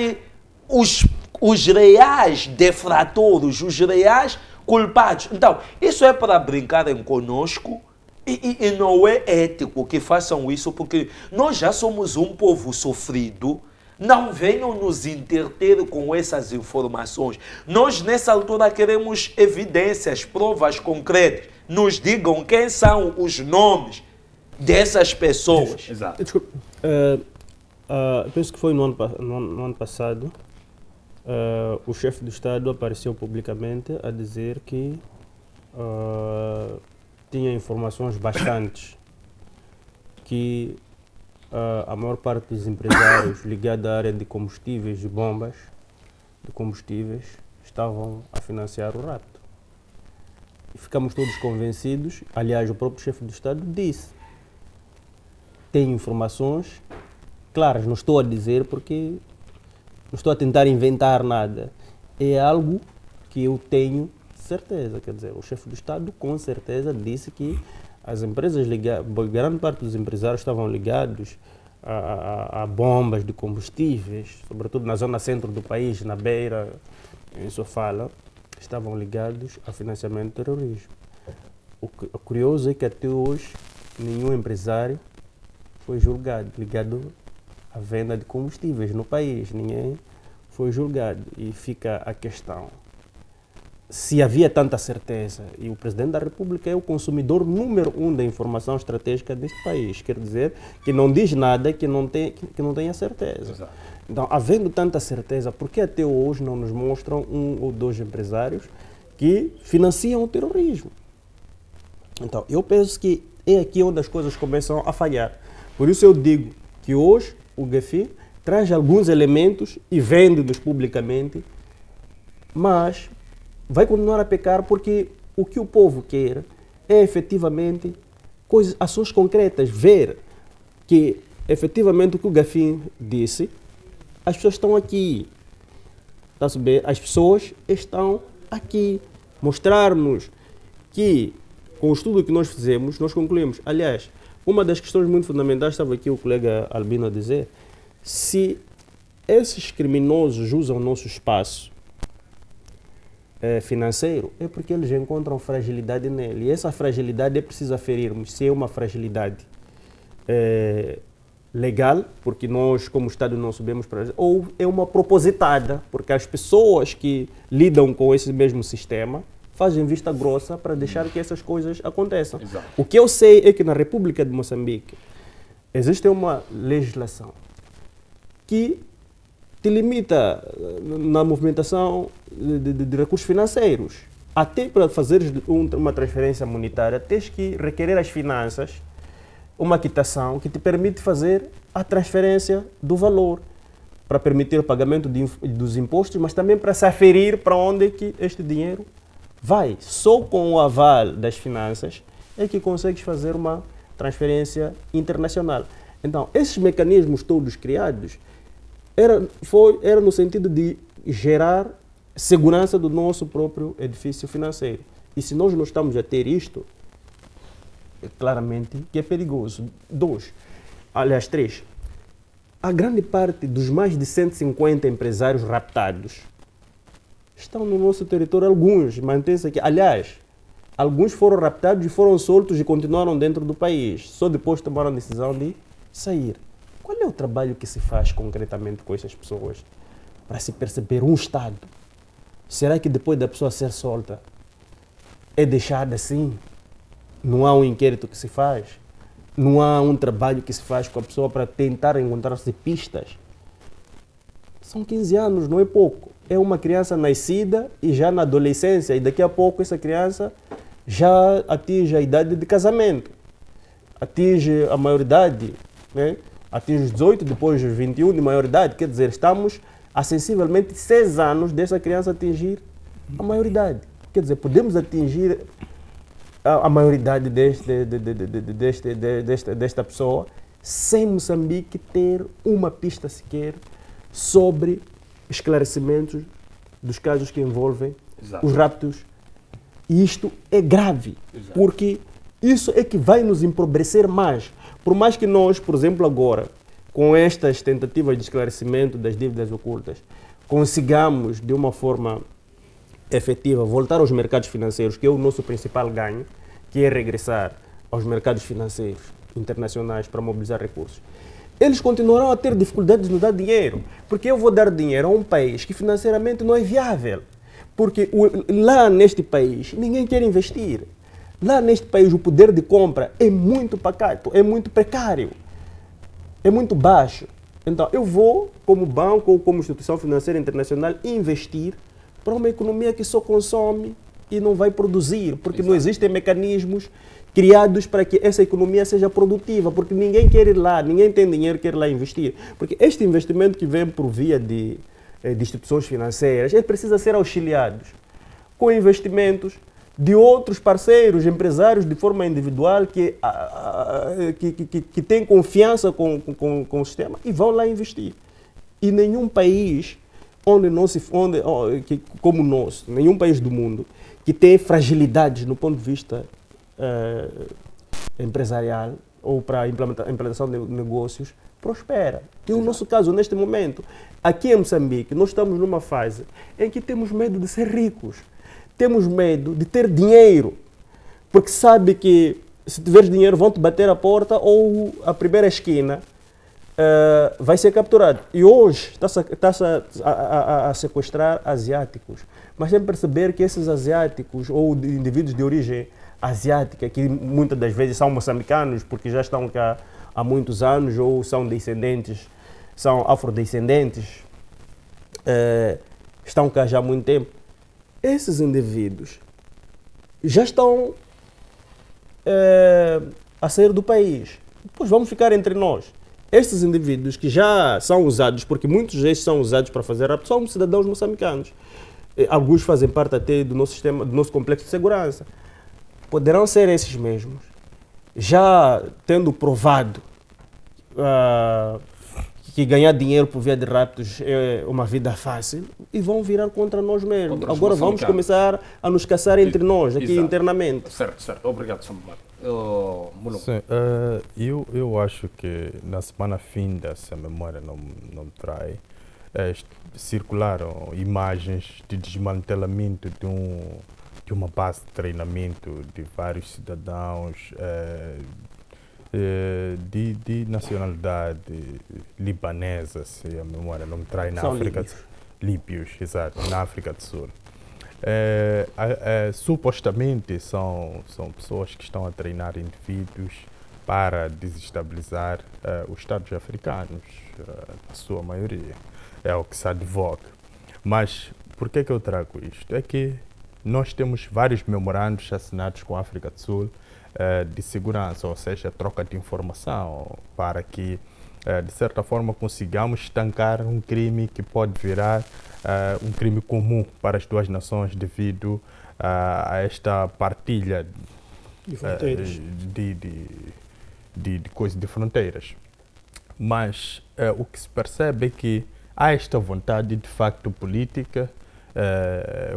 os reais defratores, os reais culpados. Então, isso é para brincarem conosco e não é ético que façam isso, porque nós já somos um povo sofrido. Não venham nos interter com essas informações. Nós, nessa altura, queremos evidências, provas concretas. Nos digam quem são os nomes dessas pessoas. Exato. Desculpe, penso que foi no ano passado, o chefe do Estado apareceu publicamente a dizer que tinha informações bastantes que a maior parte dos empresários ligados à área de combustíveis e bombas de combustíveis estavam a financiar o rapto. E ficamos todos convencidos, aliás, o próprio chefe do Estado disse, tem informações claras, não estou a dizer porque não estou a tentar inventar nada, é algo que eu tenho certeza, quer dizer, o chefe do Estado com certeza disse que as empresas grande parte dos empresários estavam ligados a bombas de combustíveis, sobretudo na zona centro do país, na Beira, em Sofala, estavam ligados a financiamento do terrorismo. O curioso é que até hoje nenhum empresário foi julgado, ligado à venda de combustíveis no país, ninguém foi julgado. E fica a questão. Se havia tanta certeza, e o Presidente da República é o consumidor número 1 da informação estratégica deste país, quer dizer que não diz nada que não tenha certeza. Exato. Então, havendo tanta certeza, por que até hoje não nos mostram um ou dois empresários que financiam o terrorismo? Então, eu penso que é aqui onde as coisas começam a falhar. Por isso eu digo que hoje o GAFI traz alguns elementos e vende-nos publicamente, mas vai continuar a pecar porque o que o povo quer é efetivamente ações concretas, ver que efetivamente o que o GAFI disse, as pessoas estão aqui, está a saber? As pessoas estão aqui, mostrar-nos que com o estudo que nós fizemos, nós concluímos, aliás, uma das questões muito fundamentais, estava aqui o colega Albino a dizer, se esses criminosos usam o nosso espaço financeiro, é porque eles encontram fragilidade nele. E essa fragilidade é preciso aferirmos se é uma fragilidade legal, porque nós, como Estado, não sabemos, ou é uma propositada, porque as pessoas que lidam com esse mesmo sistema fazem vista grossa para deixar que essas coisas aconteçam. Exato. O que eu sei é que na República de Moçambique existe uma legislação que te limita na movimentação de recursos financeiros. Até para fazer uma transferência monetária, tens que requerer às finanças uma quitação que te permite fazer a transferência do valor, para permitir o pagamento dos impostos, mas também para se aferir para onde é que este dinheiro vai. Só com o aval das finanças é que consegues fazer uma transferência internacional. Então, esses mecanismos todos criados era no sentido de gerar segurança do nosso próprio edifício financeiro. E se nós não estamos a ter isto, é claramente que é perigoso. 3. A grande parte dos mais de 150 empresários raptados estão no nosso território. Alguns mantêm-se aqui. Aliás, alguns foram raptados e foram soltos e continuaram dentro do país. Só depois tomaram a decisão de sair. Qual é o trabalho que se faz concretamente com essas pessoas para se perceber um Estado? Será que depois da pessoa ser solta é deixada assim? Não há um inquérito que se faz? Não há um trabalho que se faz com a pessoa para tentar encontrar-se pistas? São 15 anos, não é pouco. É uma criança nascida e já na adolescência, e daqui a pouco essa criança já atinge a idade de casamento, atinge a maioridade, né? Atinge os 18, depois os 21 de maioridade. Quer dizer, estamos a sensivelmente 6 anos dessa criança atingir a maioridade. Quer dizer, podemos atingir a maioridade desta pessoa sem Moçambique ter uma pista sequer sobre esclarecimentos dos casos que envolvem os raptos. E isto é grave, porque isso é que vai nos empobrecer mais. Por mais que nós, por exemplo, agora, com estas tentativas de esclarecimento das dívidas ocultas, consigamos, de uma forma efetiva, voltar aos mercados financeiros, que é o nosso principal ganho, que é regressar aos mercados financeiros internacionais para mobilizar recursos, eles continuarão a ter dificuldades de nos dar dinheiro. Porque eu vou dar dinheiro a um país que financeiramente não é viável. Porque lá neste país ninguém quer investir. Lá neste país o poder de compra é muito pacato, é muito precário, é muito baixo. Então eu vou, como banco ou como instituição financeira internacional, investir para uma economia que só consome e não vai produzir, porque não existem mecanismos criados para que essa economia seja produtiva, porque ninguém quer ir lá, ninguém tem dinheiro, quer ir lá investir. Porque este investimento que vem por via de instituições financeiras, ele precisa ser auxiliado com investimentos de outros parceiros, empresários de forma individual que têm confiança com o sistema e vão lá investir. E nenhum país como o nosso, nenhum país do mundo que tem fragilidades no ponto de vista empresarial ou para a implementação de negócios, prospera. E o nosso caso, neste momento, aqui em Moçambique, nós estamos numa fase em que temos medo de ser ricos. Temos medo de ter dinheiro, porque sabe que se tiveres dinheiro vão te bater a porta ou a primeira esquina vai ser capturado. E hoje está-se a sequestrar asiáticos. Mas tem que perceber que esses asiáticos ou indivíduos de origem asiática, que muitas das vezes são moçambicanos, porque já estão cá há muitos anos, ou são descendentes, são afrodescendentes, estão cá já há muito tempo. Esses indivíduos já estão a sair do país. Depois vamos ficar entre nós. Estes indivíduos que já são usados, porque muitos destes são usados para fazer rapto, são cidadãos moçambicanos. Alguns fazem parte até do nosso sistema, do nosso complexo de segurança. Poderão ser esses mesmos, já tendo provado que ganhar dinheiro por via de raptos é uma vida fácil, e vão virar contra nós mesmos. Agora vamos começar a nos caçar entre nós, aqui internamente. Certo. Obrigado, Samuel. Sim, eu acho que na semana finda, se a memória não trai, circularam imagens de desmantelamento de uma base de treinamento de vários cidadãos de nacionalidade libanesa, se a memória não me trai, na São África líbios. líbios, exato, na África do Sul. Supostamente são pessoas que estão a treinar indivíduos para desestabilizar os Estados africanos, a sua maioria. É o que se advoga. Mas por que eu trago isto? É que nós temos vários memorandos assinados com a África do Sul de segurança, ou seja, troca de informação, para que, de certa forma, consigamos estancar um crime que pode virar um crime comum para as duas nações devido a esta partilha E fronteiras. de coisas de fronteiras. Mas o que se percebe é que há esta vontade de facto política.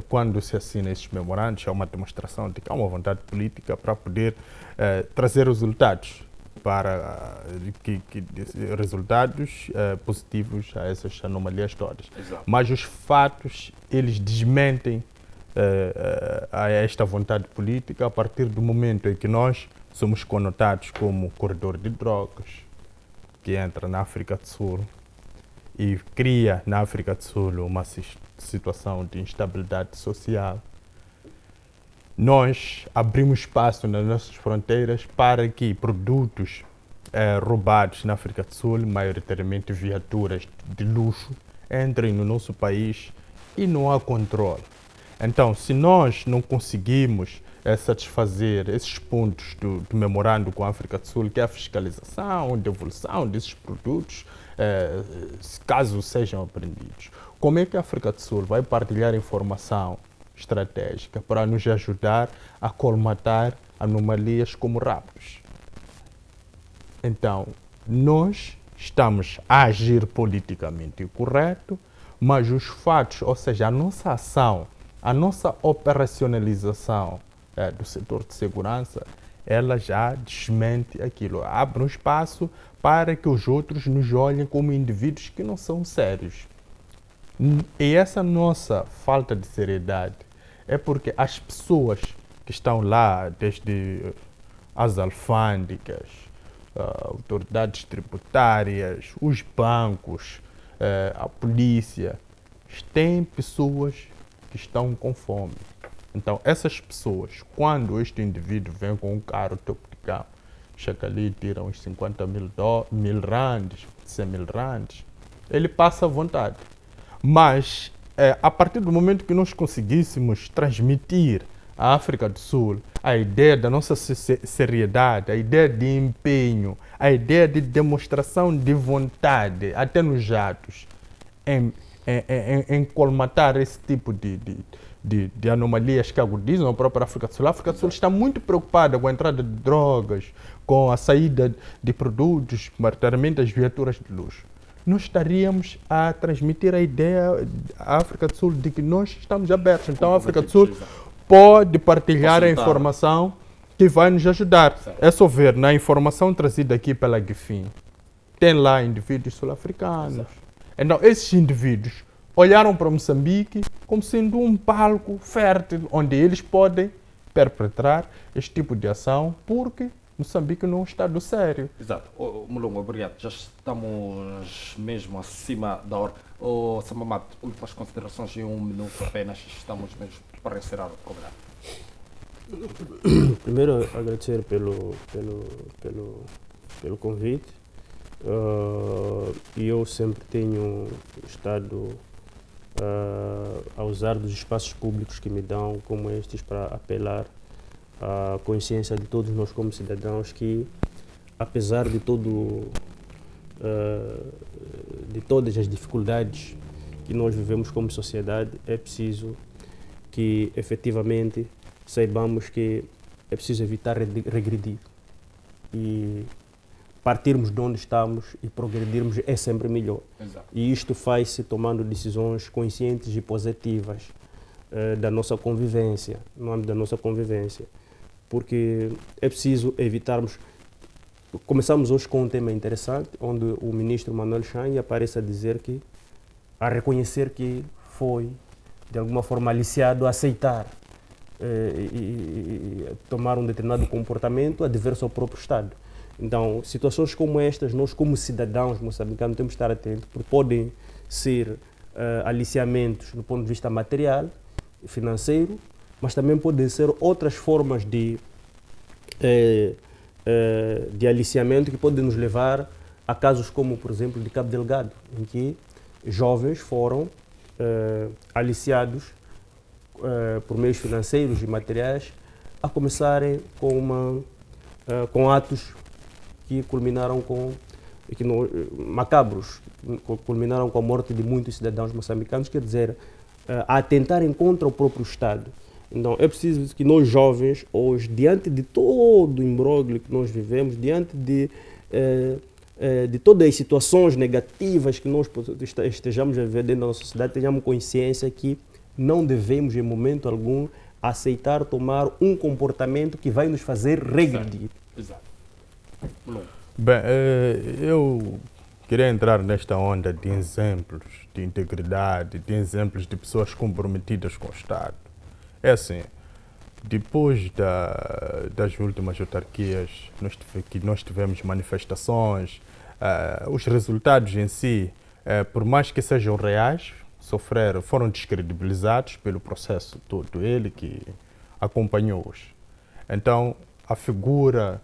Quando se assina esses memorandos, é uma demonstração de que há uma vontade política para poder trazer resultados resultados positivos a essas anomalias todas. Exato. Mas os fatos, eles desmentem a esta vontade política a partir do momento em que nós somos conotados como corredor de drogas, que entra na África do Sul e cria na África do Sul uma situação de instabilidade social. Nós abrimos espaço nas nossas fronteiras para que produtos roubados na África do Sul, maioritariamente viaturas de luxo, entrem no nosso país e não há controle. Então, se nós não conseguimos satisfazer esses pontos do memorando com a África do Sul, que é a fiscalização, devolução desses produtos, caso sejam apreendidos, como é que a África do Sul vai partilhar informação estratégica para nos ajudar a colmatar anomalias como raptos? Então, nós estamos a agir politicamente correto, mas os fatos, ou seja, a nossa ação, a nossa operacionalização do setor de segurança, ela já desmente aquilo, abre um espaço para que os outros nos olhem como indivíduos que não são sérios. E essa nossa falta de seriedade é porque as pessoas que estão lá, desde as alfândegas, autoridades tributárias, os bancos, a polícia, têm pessoas que estão com fome. Então, essas pessoas, quando este indivíduo vem com um carro topo de gama, chega ali e tira uns 50 mil randes, 100 mil randes, ele passa à vontade. Mas, a partir do momento que nós conseguíssemos transmitir à África do Sul a ideia da nossa seriedade, a ideia de empenho, a ideia de demonstração de vontade, até nos atos, em colmatar esse tipo de anomalias que agudizam a própria África do Sul. A África do Sul está muito preocupada com a entrada de drogas, com a saída de produtos, maioritariamente as viaturas de luxo. Nós estaríamos a transmitir a ideia à África do Sul de que nós estamos abertos. Então a África do Sul pode partilhar a informação que vai nos ajudar. É só ver na informação trazida aqui pela GFIM. Tem lá indivíduos sul-africanos. Então esses indivíduos olharam para Moçambique como sendo um palco fértil onde eles podem perpetrar este tipo de ação, porque Moçambique não está do sério. Exato. Mulungu, obrigado. Já estamos mesmo acima da hora. Samamato, últimas considerações em 1 minuto apenas. Estamos mesmo para encerrar o programa. Primeiro, agradecer pelo convite. E eu sempre tenho estado a usar dos espaços públicos que me dão como estes para apelar à consciência de todos nós como cidadãos que, apesar de todas as dificuldades que nós vivemos como sociedade, é preciso que efetivamente saibamos que é preciso evitar regredir e partirmos de onde estamos e progredirmos é sempre melhor. Exato. E isto faz-se tomando decisões conscientes e positivas da nossa convivência, no âmbito da nossa convivência. Porque é preciso evitarmos... Começamos hoje com um tema interessante, onde o ministro Manuel Chan aparece a reconhecer que foi, de alguma forma, aliciado a aceitar e tomar um determinado comportamento adverso ao próprio Estado. Então, situações como estas, nós como cidadãos moçambicanos temos que estar atentos, porque podem ser aliciamentos do ponto de vista material, financeiro, mas também podem ser outras formas de aliciamento que podem nos levar a casos como, por exemplo, de Cabo Delgado, em que jovens foram aliciados por meios financeiros e materiais a começarem com atos que culminaram macabros, culminaram com a morte de muitos cidadãos moçambicanos, quer dizer, a atentarem contra o próprio Estado. Então é preciso que nós jovens, hoje, diante de todo o imbróglio que nós vivemos, diante de todas as situações negativas que nós estejamos a viver dentro da nossa sociedade, tenhamos consciência que não devemos, em momento algum, aceitar tomar um comportamento que vai nos fazer regredir. Exato. Bem, eu queria entrar nesta onda de exemplos de integridade, de exemplos de pessoas comprometidas com o Estado. É assim, depois das últimas autarquias, que nós tivemos manifestações, os resultados em si, por mais que sejam reais, foram descredibilizados pelo processo todo ele que acompanhou-os. Então, a figura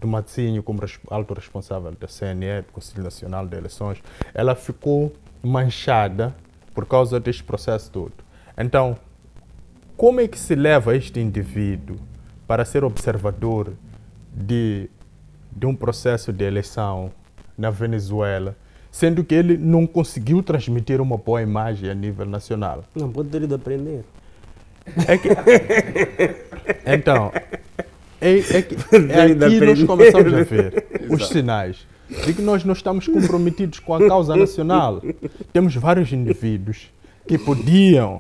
do Matzinho como alto responsável da CNE, do Conselho Nacional de Eleições, ela ficou manchada por causa deste processo todo. Então, como é que se leva este indivíduo para ser observador de um processo de eleição na Venezuela, sendo que ele não conseguiu transmitir uma boa imagem a nível nacional? Não, pode ter ido aprender. Então, aqui nós começamos a ver os sinais de que nós não estamos comprometidos com a causa nacional. Temos vários indivíduos que podiam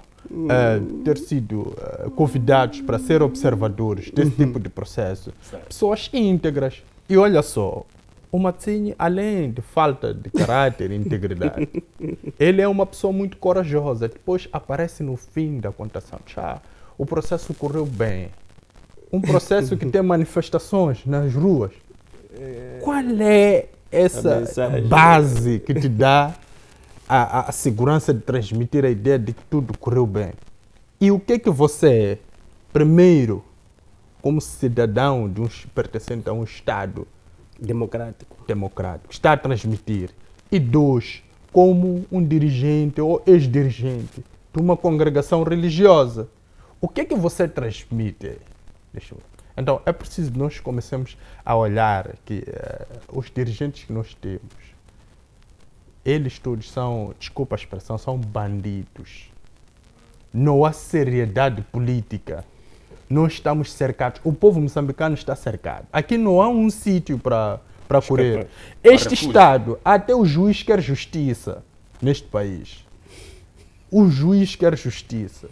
ter sido convidados para ser observadores desse tipo de processo. Pessoas íntegras. E olha só, o Matzinho, além de falta de caráter e integridade, ele é uma pessoa muito corajosa. Depois aparece no fim da contação. O processo correu bem. Um processo que tem manifestações nas ruas. Qual é essa base que te dá a segurança de transmitir a ideia de que tudo correu bem? E o que é que você, primeiro, como cidadão pertencente a um Estado democrático, está a transmitir? E dois, como um dirigente ou ex-dirigente de uma congregação religiosa, o que é que você transmite? Então, é preciso que nós comecemos a olhar que os dirigentes que nós temos, eles todos são, desculpa a expressão, são bandidos. Não há seriedade política. Nós estamos cercados. O povo moçambicano está cercado. Aqui não há um sítio para correr. Este Estado, até o juiz quer justiça neste país. O juiz quer justiça.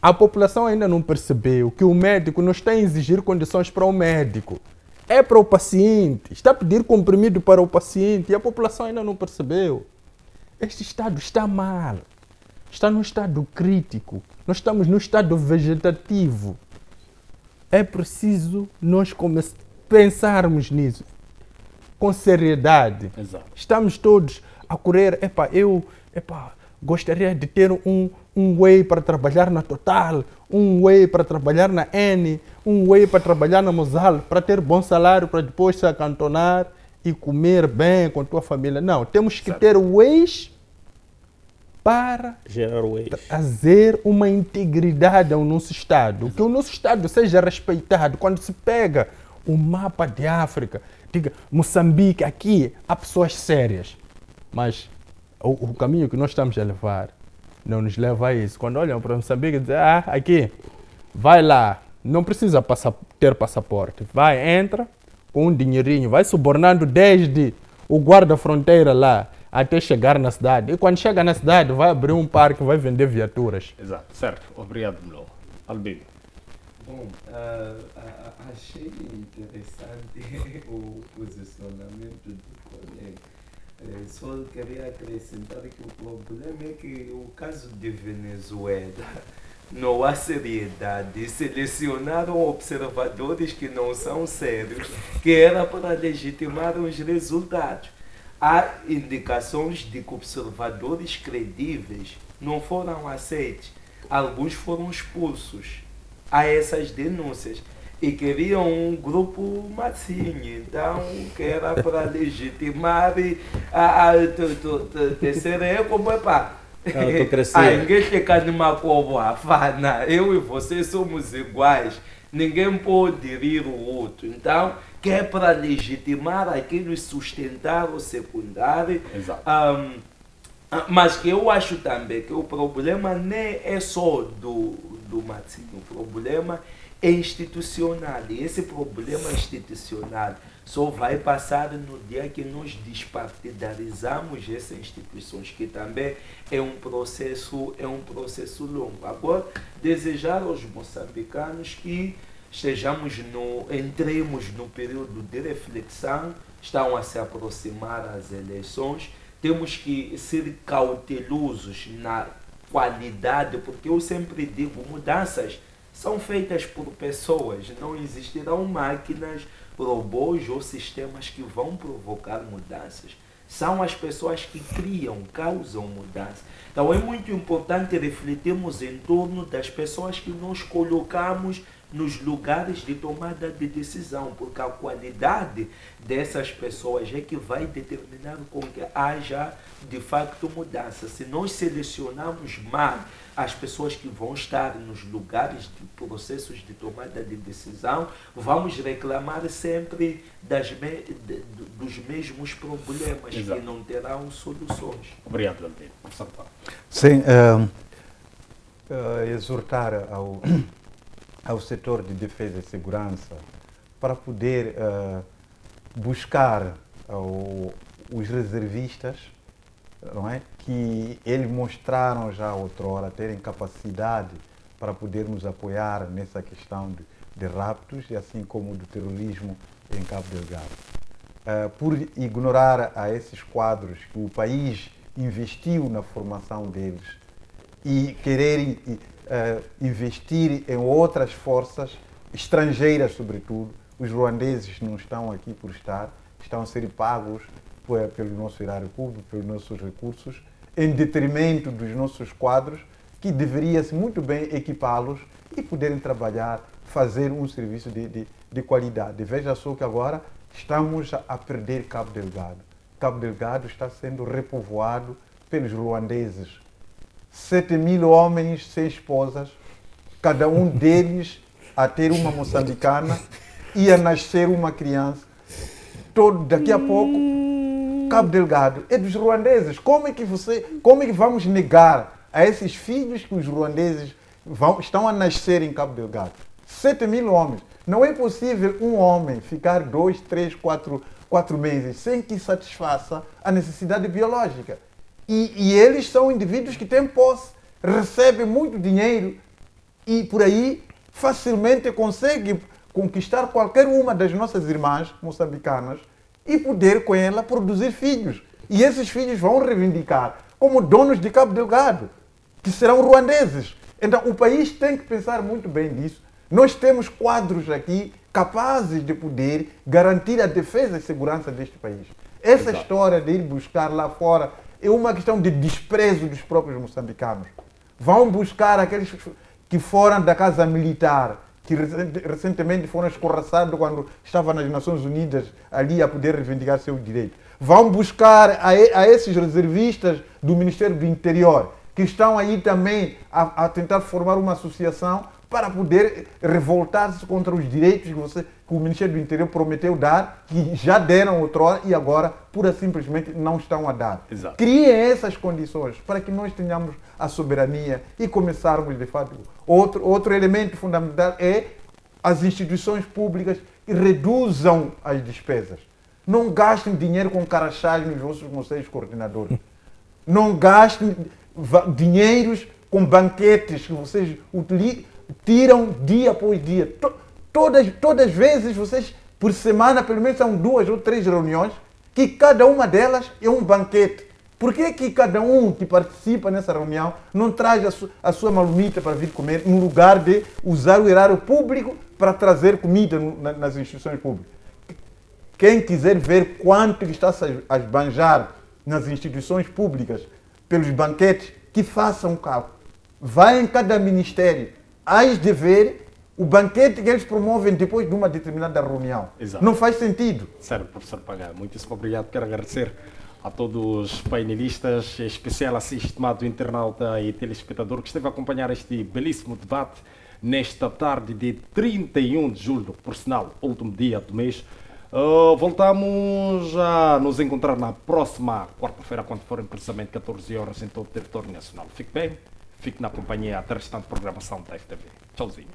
A população ainda não percebeu que o médico não está a exigir condições para o médico. É para o paciente. Está a pedir comprimido para o paciente e a população ainda não percebeu. Este Estado está mal. Está num estado crítico. Nós estamos num estado vegetativo. É preciso nós pensarmos nisso com seriedade. Exato. Estamos todos a correr. Gostaria de ter um Way para trabalhar na Total, um Way para trabalhar na Eni, um Way para trabalhar na Mosal, para ter bom salário, para depois se acantonar e comer bem com a tua família. Não, temos que ter Ways para trazer uma integridade ao nosso Estado. Que o nosso Estado seja respeitado. Quando se pega o mapa de África, diga, Moçambique, aqui há pessoas sérias, mas o caminho que nós estamos a levar não nos leva a isso. Quando olham para Moçambique e dizem, aqui, vai lá, não precisa ter passaporte. Vai, entra com um dinheirinho, vai subornando desde o guarda-fronteira lá até chegar na cidade. E quando chega na cidade, vai abrir um parque, vai vender viaturas. Exato, certo. Obrigado, Melo. Albino. Bom, achei interessante o posicionamento do colega. Só queria acrescentar que o problema é que o caso de Venezuela não há seriedade. Selecionaram observadores que não são sérios, que era para legitimar os resultados. Há indicações de que observadores credíveis não foram aceitos. Alguns foram expulsos. Há essas denúncias. E queriam um grupo massinho, então, que era para legitimar a terceira como é pá. Ninguém fica numa coisa afana. Eu e você somos iguais. Ninguém pode ir o outro. Então, que é para legitimar aquilo e sustentar o secundário. Exato. Mas que eu acho também que o problema não é só do Martinho. O problema é institucional. E esse problema institucional só vai passar no dia que nós despartidarizamos essas instituições, que também é um processo longo. Agora, desejar aos moçambicanos que entremos no período de reflexão, estão a se aproximar as eleições, temos que ser cautelosos na qualidade, porque eu sempre digo, mudanças são feitas por pessoas, não existirão máquinas, robôs ou sistemas que vão provocar mudanças. São as pessoas que criam, causam mudança. Então é muito importante refletirmos em torno das pessoas que nós colocamos nos lugares de tomada de decisão, porque a qualidade dessas pessoas é que vai determinar com que haja de facto mudança. Se nós selecionarmos mal as pessoas que vão estar nos lugares de processos de tomada de decisão, vamos reclamar sempre dos mesmos problemas. Exato. Que não terão soluções. Obrigado, Valdir. Sim, exortar ao setor de defesa e segurança para poder buscar os reservistas, não é? Que eles mostraram já outrora terem capacidade para poder nos apoiar nessa questão de raptos e assim como do terrorismo em Cabo Delgado. Por ignorar a esses quadros que o país investiu na formação deles e quererem investir em outras forças estrangeiras, sobretudo. Os ruandeses não estão aqui por estar, estão a ser pagos pelo nosso erário público, pelos nossos recursos, em detrimento dos nossos quadros, que deveria-se muito bem equipá-los e poderem trabalhar, fazer um serviço de qualidade. Veja só que agora estamos a perder Cabo Delgado. Cabo Delgado está sendo repovoado pelos ruandeses. 7.000 homens sem esposas, cada um deles a ter uma moçambicana e a nascer uma criança. Daqui a pouco, Cabo Delgado é dos ruandeses. Como é que vamos negar a esses filhos que os ruandeses estão a nascer em Cabo Delgado? 7.000 homens. Não é possível um homem ficar 2, 3, 4 meses sem que satisfaça a necessidade biológica. E eles são indivíduos que têm posse, recebem muito dinheiro e por aí facilmente conseguem conquistar qualquer uma das nossas irmãs moçambicanas e poder com ela produzir filhos. E esses filhos vão reivindicar como donos de Cabo Delgado, que serão ruandeses. Então o país tem que pensar muito bem nisso. Nós temos quadros aqui capazes de poder garantir a defesa e segurança deste país. Essa história de ir buscar lá fora é uma questão de desprezo dos próprios moçambicanos. Vão buscar aqueles que foram da casa militar, que recentemente foram escorraçados quando estavam nas Nações Unidas ali a poder reivindicar seus direitos. Vão buscar a esses reservistas do Ministério do Interior, que estão aí também a tentar formar uma associação para poder revoltar-se contra os direitos que o Ministério do Interior prometeu dar, que já deram outrora e agora, pura simplesmente, não estão a dar. Exato. Criem essas condições para que nós tenhamos a soberania e começarmos, de fato. Outro elemento fundamental é as instituições públicas reduzam as despesas. Não gastem dinheiro com carachás nos vossos conselhos coordenadores. Não gastem dinheiros com banquetes que vocês tiram dia após dia. Todas as vezes, vocês, por semana, pelo menos são 2 ou 3 reuniões, que cada uma delas é um banquete. Por que que cada um que participa nessa reunião não traz a sua marmita para vir comer, no lugar de usar o erário público para trazer comida nas instituições públicas? Quem quiser ver quanto ele está a esbanjar nas instituições públicas pelos banquetes, que faça um cálculo. Vai em cada ministério, hás de ver o banquete que eles promovem depois de uma determinada reunião. Exato. Não faz sentido. Sério, professor Pagá, muitíssimo obrigado. Quero agradecer a todos os painelistas, em especial a estimado internauta e telespectador que esteve a acompanhar este belíssimo debate nesta tarde de 31 de julho, por sinal, último dia do mês. Voltamos a nos encontrar na próxima quarta-feira, quando forem precisamente 14 horas em todo o território nacional. Fique bem, fique na companhia da restante programação da FTV. Tchauzinho.